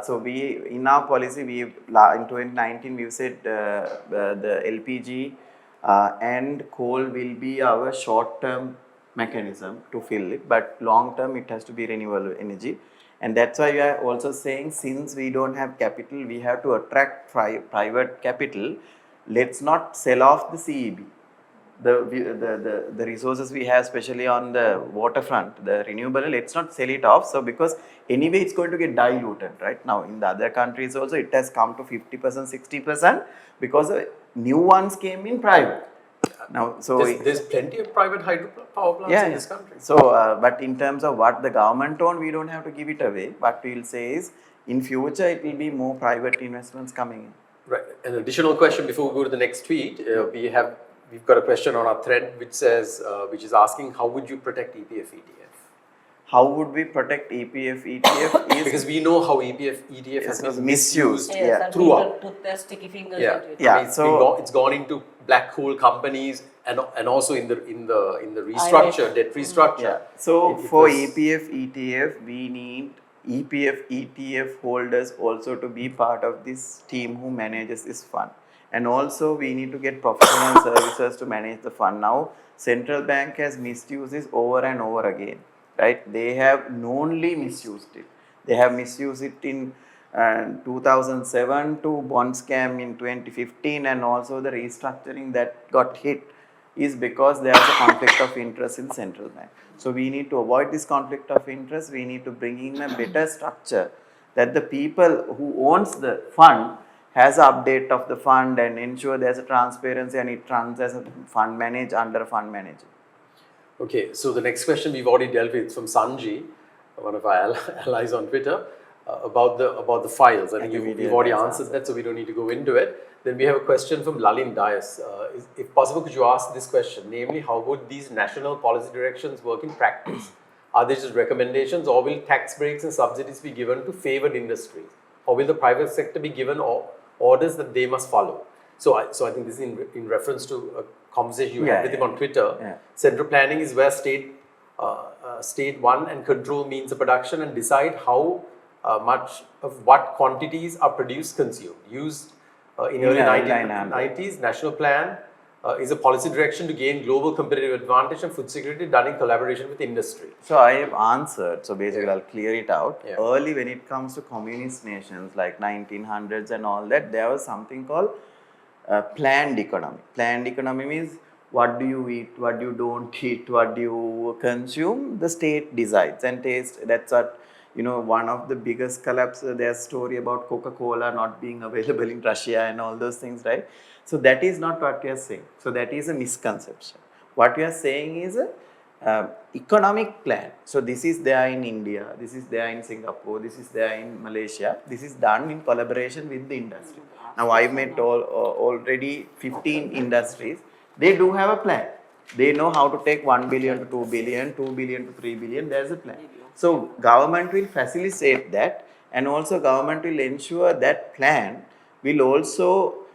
So we, in our policy, in 2019 we said the LPG and coal will be our short-term mechanism to fill it, but long-term it has to be renewable energy. And that's why we are also saying, since we don't have capital, we have to attract private capital. Let's not sell off the CEB. The resources we have, especially on the waterfront, the renewable, let's not sell it off. So because anyway it's going to get diluted right now. In the other countries also it has come to 50%, 60% because new ones came in private. Now, so There's plenty of private hydropower plants in this country. So, but in terms of what the government own, we don't have to give it away. What we will say is, in future, it will be more private investments coming in. Right. An additional question before we go to the next tweet. We've got a question on our thread which says, which is asking, how would you protect EPF ETF? How would we protect EPF ETF? Is Because we know how EPF ETF has been misused. Yes, and throughout. people put their sticky fingers Yeah, into it. Yeah. I mean, it's gone into black hole companies and also in the restructure, debt restructure. Yeah. So It for was- EPF ETF, we need EPF ETF holders also to be part of this team who manages this fund. And also we need to get professional services to manage the fund. Now, central bank has misused this over and over again, right? They have knowingly misused it. They have misused it in 2007 to bond scam in 2015, and also the restructuring that got hit is because there is a conflict of interest in central bank. So we need to avoid this conflict of interest. We need to bring in a better structure that the people who owns the fund has an update of the fund and ensure there's a transparency and it runs as a fund manager under a fund manager. Okay, so the next question we've already dealt with from Sanji, one of our allies on Twitter, about the files. I think we've already answered that, so we don't need to go into it. Then we have a question from Lalin Dias. If possible, could you ask this question? Namely, how would these national policy directions work in practice? Are they just recommendations, or will tax breaks and subsidies be given to favored industries? Or will the private sector be given orders that they must follow? So I think this is in reference to a conversation you had with him on Twitter. Yeah. Central planning is where state one and control means the production and decide how much of what quantities are produced, consumed. Used in early 1990s, national plan is a policy direction to gain global competitive advantage and food security done in collaboration with industry. So I have answered. So basically, I'll clear it out. Yeah. Early, when it comes to communist nations like 1900s and all that, there was something called planned economy. Planned economy means what do you eat, what you don't eat, what do you consume. The state decides and taste. That's what, one of the biggest collapse. There's a story about Coca-Cola not being available in Russia and all those things, right? So that is not what we are saying. So that is a misconception. What we are saying is a economic plan. So this is there in India, this is there in Singapore, this is there in Malaysia. This is done in collaboration with the industry. Now I met already 15 industries. They do have a plan. They know how to take 1 billion to 2 billion, 2 billion to 3 billion. There's a plan. So government will facilitate that, and also government will ensure that plan will also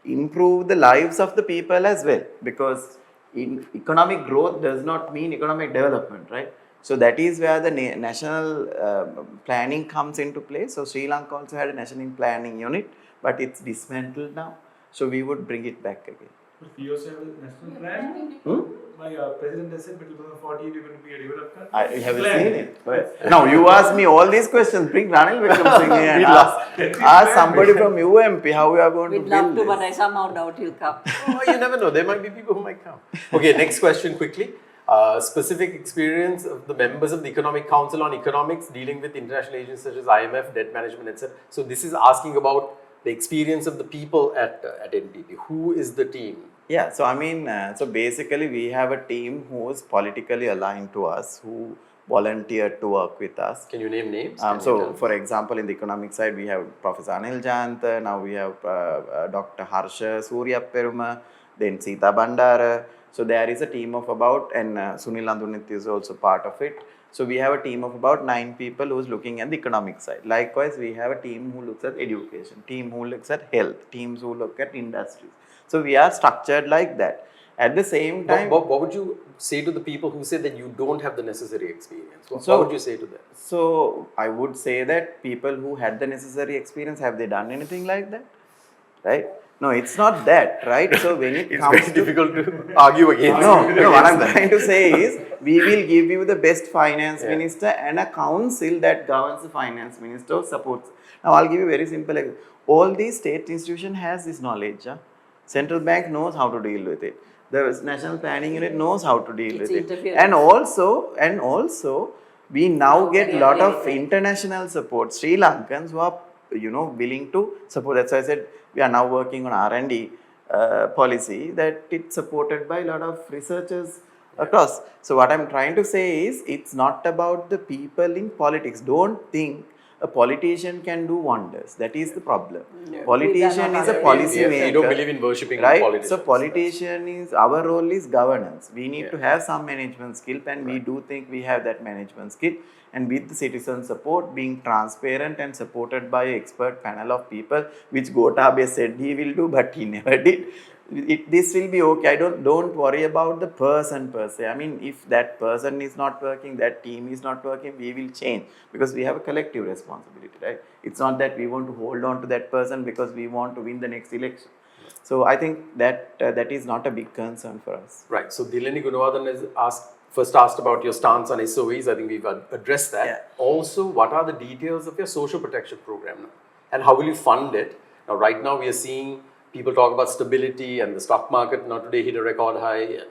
improve the lives of the people as well, because economic growth does not mean economic development, right? So that is where the national planning comes into play. So Sri Lanka also had a national planning unit, but it's dismantled now. So we would bring it back again. But we also have a national plan. My president has said by 2040 we're going to be a developed country. I haven't seen it. But now you ask me all these questions. Bring Ranil Vikram Singh here and ask somebody from UMP how we are going We'd to love build to, this. but I somehow doubt he'll come. Oh, you never know. There might be people who might come. Okay, next question quickly. Specific experience of the members of the Economic Council on Economics dealing with international agencies such as IMF, debt management, etc. So this is asking about the experience of the people at NPP. Who is the team? Yeah, so I mean, so basically we have a team who is politically aligned to us, who volunteered to work with us. Can you name names? So, for example, in the economic side, we have Professor Anil Jayanta, now we have Dr. Harsha Surya Peruma, then Sita Bandara. So, there is a team of about, and Sunil Andunith is also part of it. So, we have a team of about 9 people who is looking at the economic side. Likewise, we have a team who looks at education, team who looks at health, teams who look at industries. So, we are structured like that. At the same But, time, what would you say to the people who say that you don't have the necessary experience? What, So- what would you say to them? so I would say that people who had the necessary experience, have they done anything like that? Right? No, it's not that, right? So when it It's comes very to difficult to argue against. no, what I'm trying to say is we will give you the best finance Yeah. minister and a council that governs the finance minister or supports. Now, I'll give you a very simple example. All these state institution has this knowledge. Central bank knows how to deal with it. The National Planning Unit knows how to deal It's with it. interference. And also, we now get Yeah, lot yeah, of yeah. international support. Sri Lankans who are, willing to support. That's why I said we are now working on R&D policy that it's supported by a lot of researchers across. So what I'm trying to say is it's not about the people in politics. Don't think a politician can do wonders. That is the problem. Yeah. Politician is a Yeah, policy we maker. don't believe in worshipping Right? politicians. So politician is, our role is governance. We need Yeah. to have some management skill, and we do think we have that management skill. And with the citizen support, being transparent and supported by an expert panel of people, which Gotabe said he will do, but he never did. This will be okay. Don't worry about the person per se. I mean, if that person is not working, that team is not working, we will change because we have a collective responsibility, right? It's not that we want to hold on to that person because we want to win the next election. So I think that that is not a big concern for us. Right. So Dilani Gunawardhan has first asked about your stance on SOEs. I think we've addressed that. Yeah. Also, what are the details of your social protection program now? And how will you fund it? Now, right now we are seeing people talk about stability and the stock market now today hit a record high. And,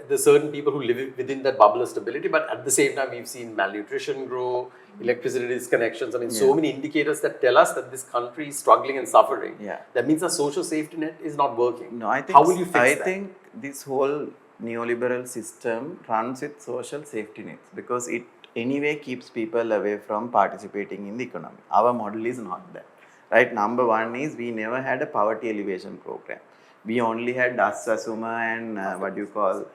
there's certain people who live within that bubble of stability, but at the same time, we've seen malnutrition grow, electricity disconnections. I mean, so many indicators that tell us that this country is struggling and suffering. Yeah. That means our social safety net is not working. No, I think how will you fix I that? think this whole neoliberal system runs with social safety nets because it anyway keeps people away from participating in the economy. Our model is not that. Right? Number one is we never had a poverty alleviation program. We only had Dasasuma and what do you call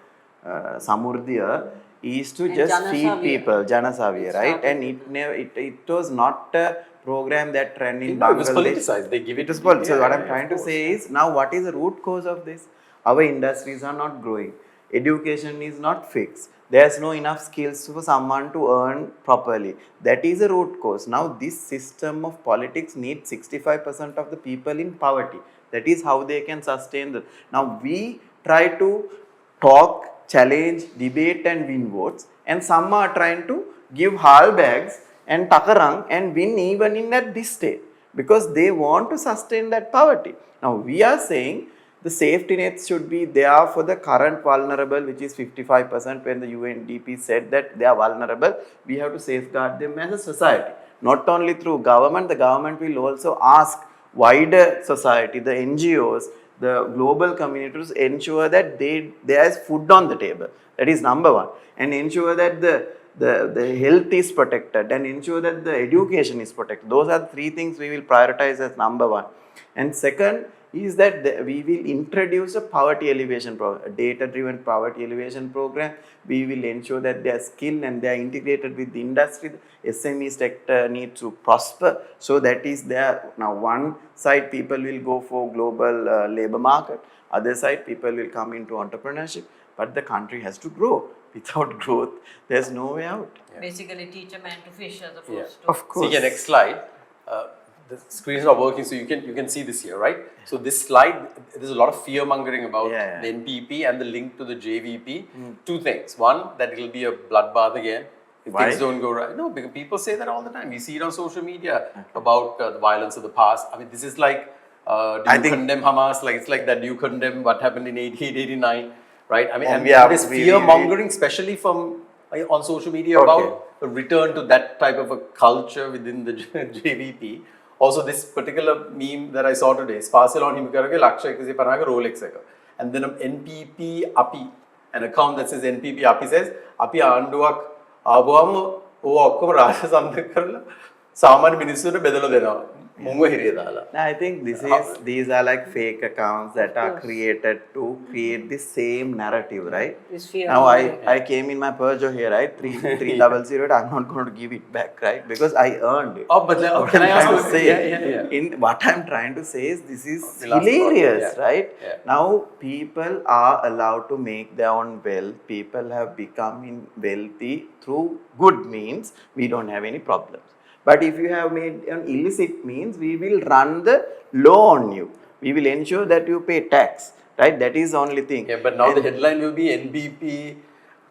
Samurdhiya is to And just feed Janasavya. people, Janasavya, It right? started And it never it was not a program that ran in No, it was Bangladesh. politicized. They give it was to political. So yeah, what yeah, I'm of trying to course. say is now what is the root cause of this? Our industries are not growing. Education is not fixed. There's no enough skills for someone to earn properly. That is a root cause. Now this system of politics needs 65% of the people in poverty. That is how they can sustain the. Now we try to talk, challenge, debate and win votes, and some are trying to give hall bags and takarang and win even in at this state because they want to sustain that poverty. Now we are saying the safety nets should be there for the current vulnerable, which is 55%. When the UNDP said that they are vulnerable, we have to safeguard them as a society. Not only through government, the government will also ask wider society, the NGOs, the global communities ensure that there is food on the table. That is number one. And ensure that the health is protected and ensure that the education is protected. Those are the three things we will prioritize as number one. And second is that we will introduce a poverty alleviation program, a data-driven poverty alleviation program. We will ensure that they are skilled and they are integrated with the industry. The SME sector needs to prosper. So that is there. Now one side people will go for global labor market. Other side people will come into entrepreneurship. But the country has to grow. Without growth, there's no way out. Basically, teach a man to fish as opposed Yeah. to. Of course. See, next slide. The screen is not working, so you can see this here, right? So this slide, there's a lot of fear mongering about Yeah. the NPP and the link to the JVP. Two things. One, that it'll be a bloodbath again if Why? things don't go right. No, because people say that all the time. We see it on social media about the violence of the past. I mean, this is like, do I you think- condemn Hamas? Like it's like that. Do you condemn what happened in 88, 89, right? I mean, and Yeah, there is we- fear mongering, especially from on social media about a return to that type of a culture within the JVP. Also, this particular meme that I saw today, Sparsilon Himkarage Laksha Kisi Panaga Rolex. And then NPP API, an account that says NPP API says, API Anduak Abuam O Okum Raja Sandakala Saman Minister Bedalo Dena. Mungo hiriyadala. I think these are like fake accounts that are created to create the same narrative, right? This fear Now mongering. I came in my Peugeot here, right? 300. I'm not going to give it back, right? Because I earned it. Oh, but What can I'm I ask trying you? to say, Yeah. what I'm trying to say is this is The last hilarious, part, yeah. right? Yeah. Now people are allowed to make their own wealth. People have become wealthy through good means. We don't have any problems. But if you have made an illicit means, we will run the law on you. We will ensure that you pay tax, right? That is the only thing. Yeah, but now the headline will be NPP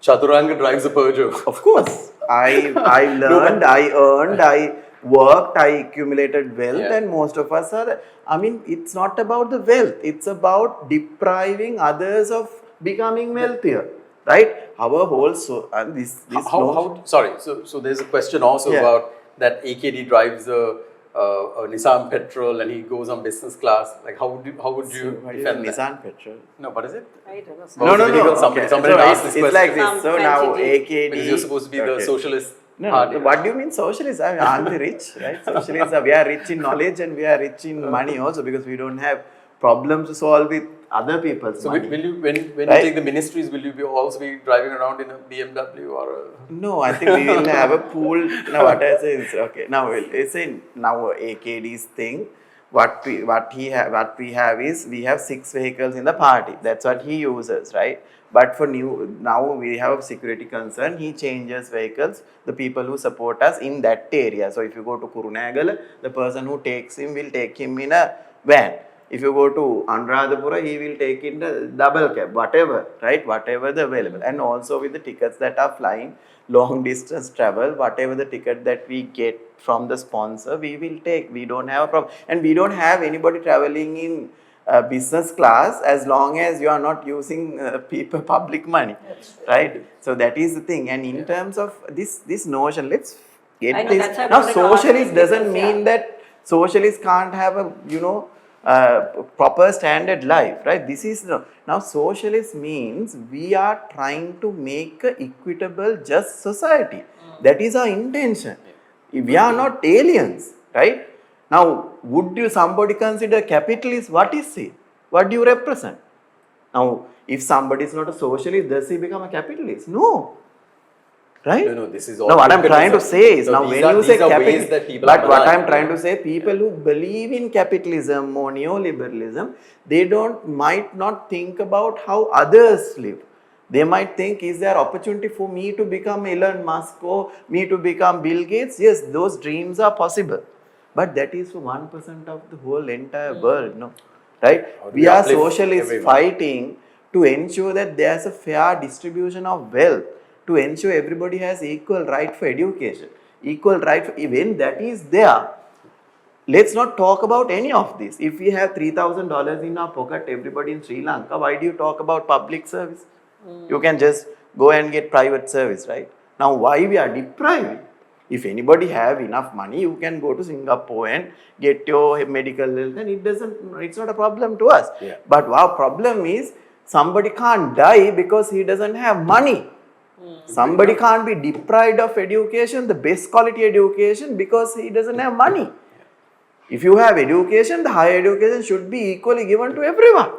Chaturanga drives a Peugeot. Of course, I learned, I earned, I worked, I accumulated wealth, Yeah. and most of us are. I mean, it's not about the wealth; it's about depriving others of becoming wealthier, right? Our whole and this Sorry, so there's a question also Yeah. about that AKD drives a Nissan petrol and he goes on business class. Like how would you defend that? Nissan petrol. No, what is it? I don't know. No, no, no. Somebody So asked this it's question. like this. Some So now fancy AKD. Because you're supposed to be the Okay. socialist No, party. what do you mean socialist? I mean, aren't we rich, right? Socialists are, we are rich in knowledge and we are rich in money also because we don't have problems to solve with other people's So money. will you when Right? you take the ministries, will you also be driving around in a BMW or a... No, I think we will have a pool. Now what I say is okay. Now it's in now AKD's thing. What we have is we have 6 vehicles in the party. That's what he uses, right? But for now we have a security concern. He changes vehicles. The people who support us in that area. So if you go to Kurunagal, the person who takes him will take him in a van. If you go to Anuradhapura, he will take in the double cab, whatever, right? Whatever the available. And also with the tickets that are flying, long distance travel, whatever the ticket that we get from the sponsor, we will take. We don't have a problem. And we don't have anybody traveling in business class as long as you are not using public money, right? So that is the thing. And in terms of this notion, let's get I know, this. that's why I Now, wanted to ask socialist you doesn't because, mean yeah. that socialists can't have a, proper standard life, right? This is now socialist means we are trying to make an equitable, just society. That is our intention. We are not aliens, right? Now, would you somebody consider capitalist? What is he? What do you represent? Now, if somebody is not a socialist, does he become a capitalist? No. Right? No, this is all. No, what I'm trying to tokenism. say is, No, now these when are- you say these are ways capitalism, that people but are what alive, I'm trying you know. to say, people who believe in capitalism or neoliberalism, they might not think about how others live. They might think, is there opportunity for me to become Elon Musk or me to become Bill Gates? Yes, those dreams are possible. But that is for 1% of the whole entire world, no? Right? How do We we are uplift socialists everyone? fighting to ensure that there's a fair distribution of wealth, to ensure everybody has equal right for education, equal right for, when that is there, let's not talk about any of this. If we have $3,000 in our pocket, everybody in Sri Lanka, why do you talk about public service? You can just go and get private service, right? Now, why we are depriving? If anybody have enough money, you can go to Singapore and get your medical health, and it's not a problem to us. Yeah. But our problem is somebody can't die because he doesn't have money. Somebody can't be deprived of education, the best quality education, because he doesn't have money. If you have education, the higher education should be equally given to everyone.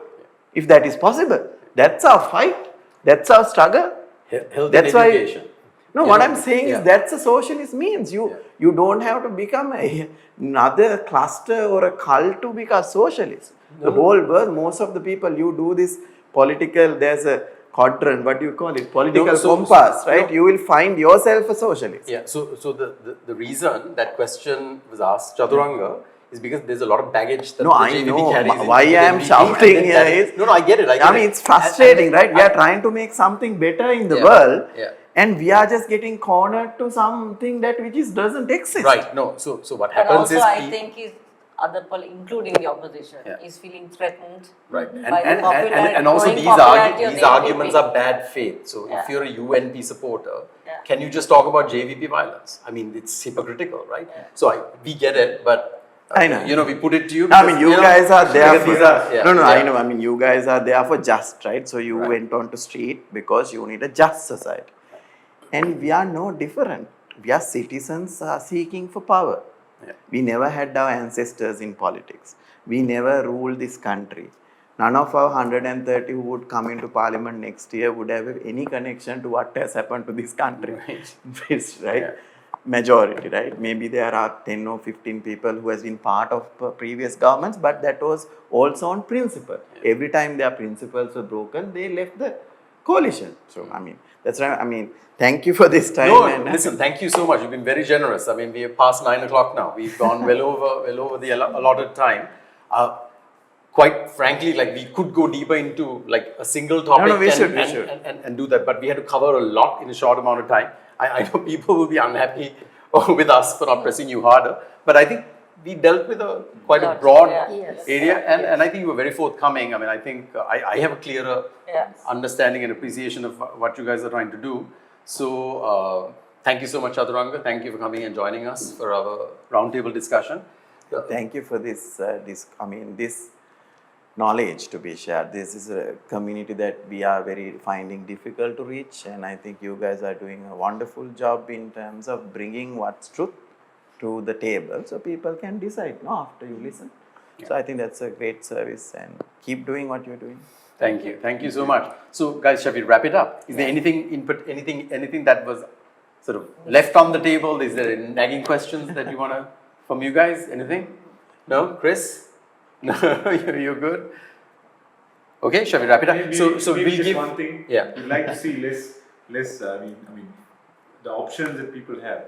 If that is possible. That's our fight. That's our struggle. Health That's and why. education. No, You what know, I'm saying yeah. is that's a socialist means. You don't have to become another cluster or a cult to become socialist. The whole world, most of the people, you do this political, there's a quadrant, what do you call it? Political No, compass, right? no. You will find yourself a socialist. Yeah, so the reason that question was asked, Chaturanga, is because there's a lot of baggage that No, the I JVP know. carries. Why into I the am NPP, shouting and then here that- is. No, I get it. I mean, it's frustrating, right? We are trying to make something better in the Yeah, world, yeah. and we are just getting cornered to something that which doesn't exist. Right. No. So what But happens also, is I think including the opposition, Yeah. is feeling threatened. right, by the and also growing these popularity of these the arguments NPP. are bad faith. So Yeah. if you're a UNP supporter, Yeah. can you just talk about JVP violence? I mean, it's hypocritical, right? So we get it, but. I know. You know, we put it to you. I mean, you guys are there because for these are- yeah, no. yeah. I know. I mean, you guys are there for just, right? So you Right. went on to street because you need a just society, and we are no different. We are citizens seeking for power, Yeah. We never had our ancestors in politics. We never ruled this country. None of our 130 who would come into parliament next year would have any connection to what has happened to this country. Right. It's, right? Yeah. Majority, right? Maybe there are 10 or 15 people who has been part of previous governments, but that was also on principle. Every time their principles were broken, they left the coalition. So, I mean, that's right. I mean, thank you for this time. No, and listen, thank you so much. You've been very generous. I mean, we are past 9 o'clock now. We've gone well over the allotted time. Quite frankly, like we could go deeper into like a single topic we and, should. and do that, but we had to cover a lot in a short amount of time. I know people will be unhappy with us for not pressing you harder, but I think we dealt with quite a broad Yes. area, and I think you were very forthcoming. I mean, I think I have a clearer understanding and appreciation of what you guys are trying to do. So, thank you so much, Chaturanga. Thank you for coming and joining us for our roundtable discussion. Thank you for this, this knowledge to be shared. This is a community that we are very finding difficult to reach, and I think you guys are doing a wonderful job in terms of bringing what's truth to the table so people can decide after you listen. So I think that's a great service, and keep doing what you're doing. Thank you so much. So, guys, shall we wrap it up? Is there anything that was sort of left on the table? Is there any nagging questions that you want to from you guys? Anything? No, Chris? No, you're good. Okay, shall we wrap it up? Maybe, So maybe we'll just give one thing. Yeah. We'd like to see less. I mean, the options that people have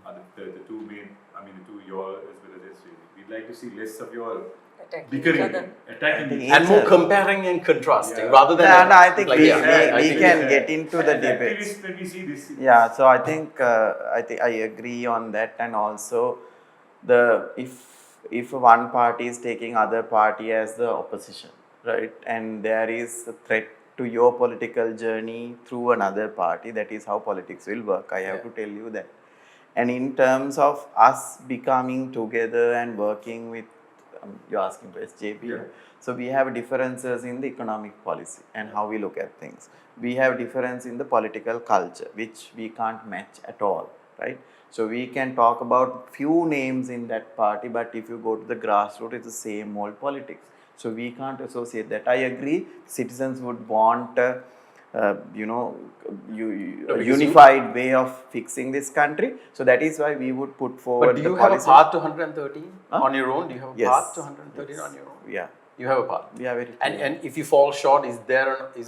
are the two main. I mean, the two your as well as SJ. We'd like to see less of your Attacking each bickering, other. attacking each and more Other. comparing and contrasting Yeah. rather than I think like, we I think can it's, get into the as debates. activists, when we see this, Yeah, so I think I agree on that, and also if one party is taking other party as the opposition, right, and there is a threat to your political journey through another party, that is how politics will work. I have to tell you that. And in terms of us becoming together and working with, you're asking for SJP. Yeah. So we have differences in the economic policy and how we look at things. We have difference in the political culture, which we can't match at all, right? So we can talk about few names in that party, but if you go to the grassroots, it's the same old politics. So we can't associate that. I agree, citizens would want unified way of fixing this country. So that is why we would put forward. But do you have a path to 113 on your own? Do you have a path to 113 on your own? Yeah. You have a path. We are very clear. And if you fall short, is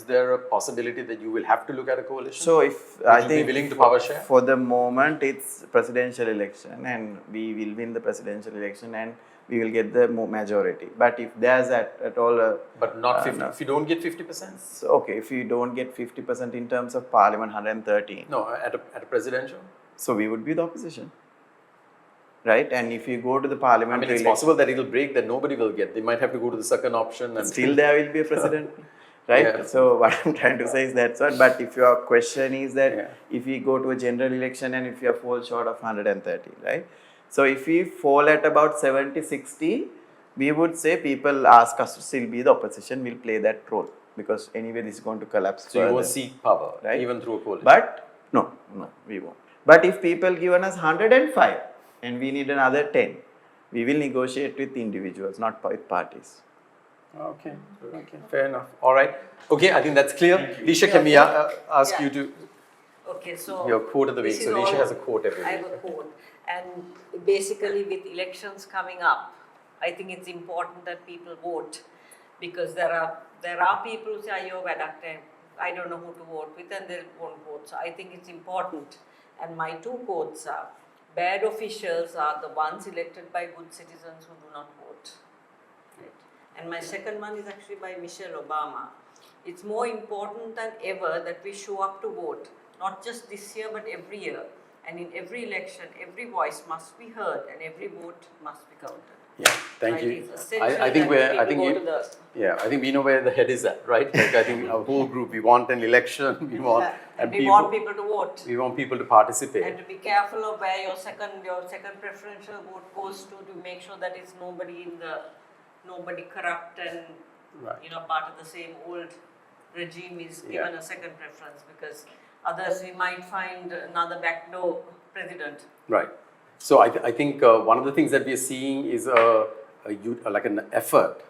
there a possibility that you will have to look at a coalition? So if Would I you think be willing to power share? for the moment it's presidential election, and we will win the presidential election, and we will get the majority. But if there's at all But not 50. no. If you don't get 50%? So, okay, if you don't get 50% in terms of parliament, 113, No, at a presidential? so we would be the opposition, right? And if you go to the parliament, I mean, it's possible that it'll break, that nobody will get. They might have to go to the second option. And Still there will be a president, right? Yeah. So what I'm trying to say is that's what. But if your question is that Yeah. if we go to a general election and if you fall short of 130, right? So if we fall at about 70, 60, we would say people ask us to still be the opposition, we'll play that role, because anyway this is going to collapse So further. you won't seek power, Right. even through a coalition. But no, we won't. But if people given us 105 and we need another 10, we will negotiate with individuals, not with parties. Okay, fair enough. All right. Okay, I think that's clear. Lisha, can we ask Yeah. you to Okay, so your quote of the week? this So is Lisha all- has a quote every I week. have a quote, and basically with elections coming up, I think it's important that people vote, because there are people who say, "Ayo, I don't know who to vote with," and they won't vote. So I think it's important. And my two quotes are: bad officials are the ones elected by good citizens who do not vote. Right. And my second one is actually by Michelle Obama. It's more important than ever that we show up to vote, not just this year but every year. And in every election, every voice must be heard and every vote must be counted. Yeah, thank Right, you. it's essential I think that I think people you, go to yeah, I think we know where the head is at, right? Like I think our whole group, we want an election, we want and we want people to vote. we want people to participate. And to be careful of where your second preferential vote goes to make sure that it's nobody corrupt and Right. part of the same old regime is Yeah. given a second preference, because others we might find another backdoor president. Right. So I think one of the things that we are seeing is like an effort,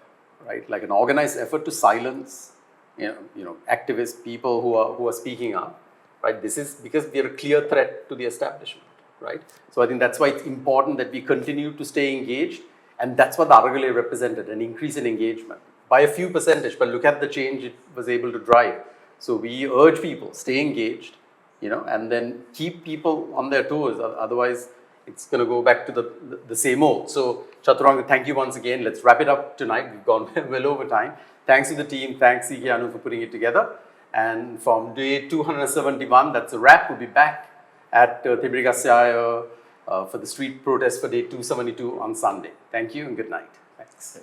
right? Like an organized effort to silence, activists, people who are speaking up, right? This is because we are a clear threat to the establishment, right? So I think that's why it's important that we continue to stay engaged, and that's what the Aragale represented, an increase in engagement by a few percentage, but look at the change it was able to drive. So we urge people, stay engaged, and then keep people on their toes. Otherwise, it's going to go back to the same old. So, Chaturanga, thank you once again. Let's wrap it up tonight. We've gone well over time. Thanks to the team. Thanks, C.K. Anu, for putting it together. And from day 271, that's a wrap. We'll be back at Thibrigasaya for the street protest for day 272 on Sunday. Thank you and good night. Thanks.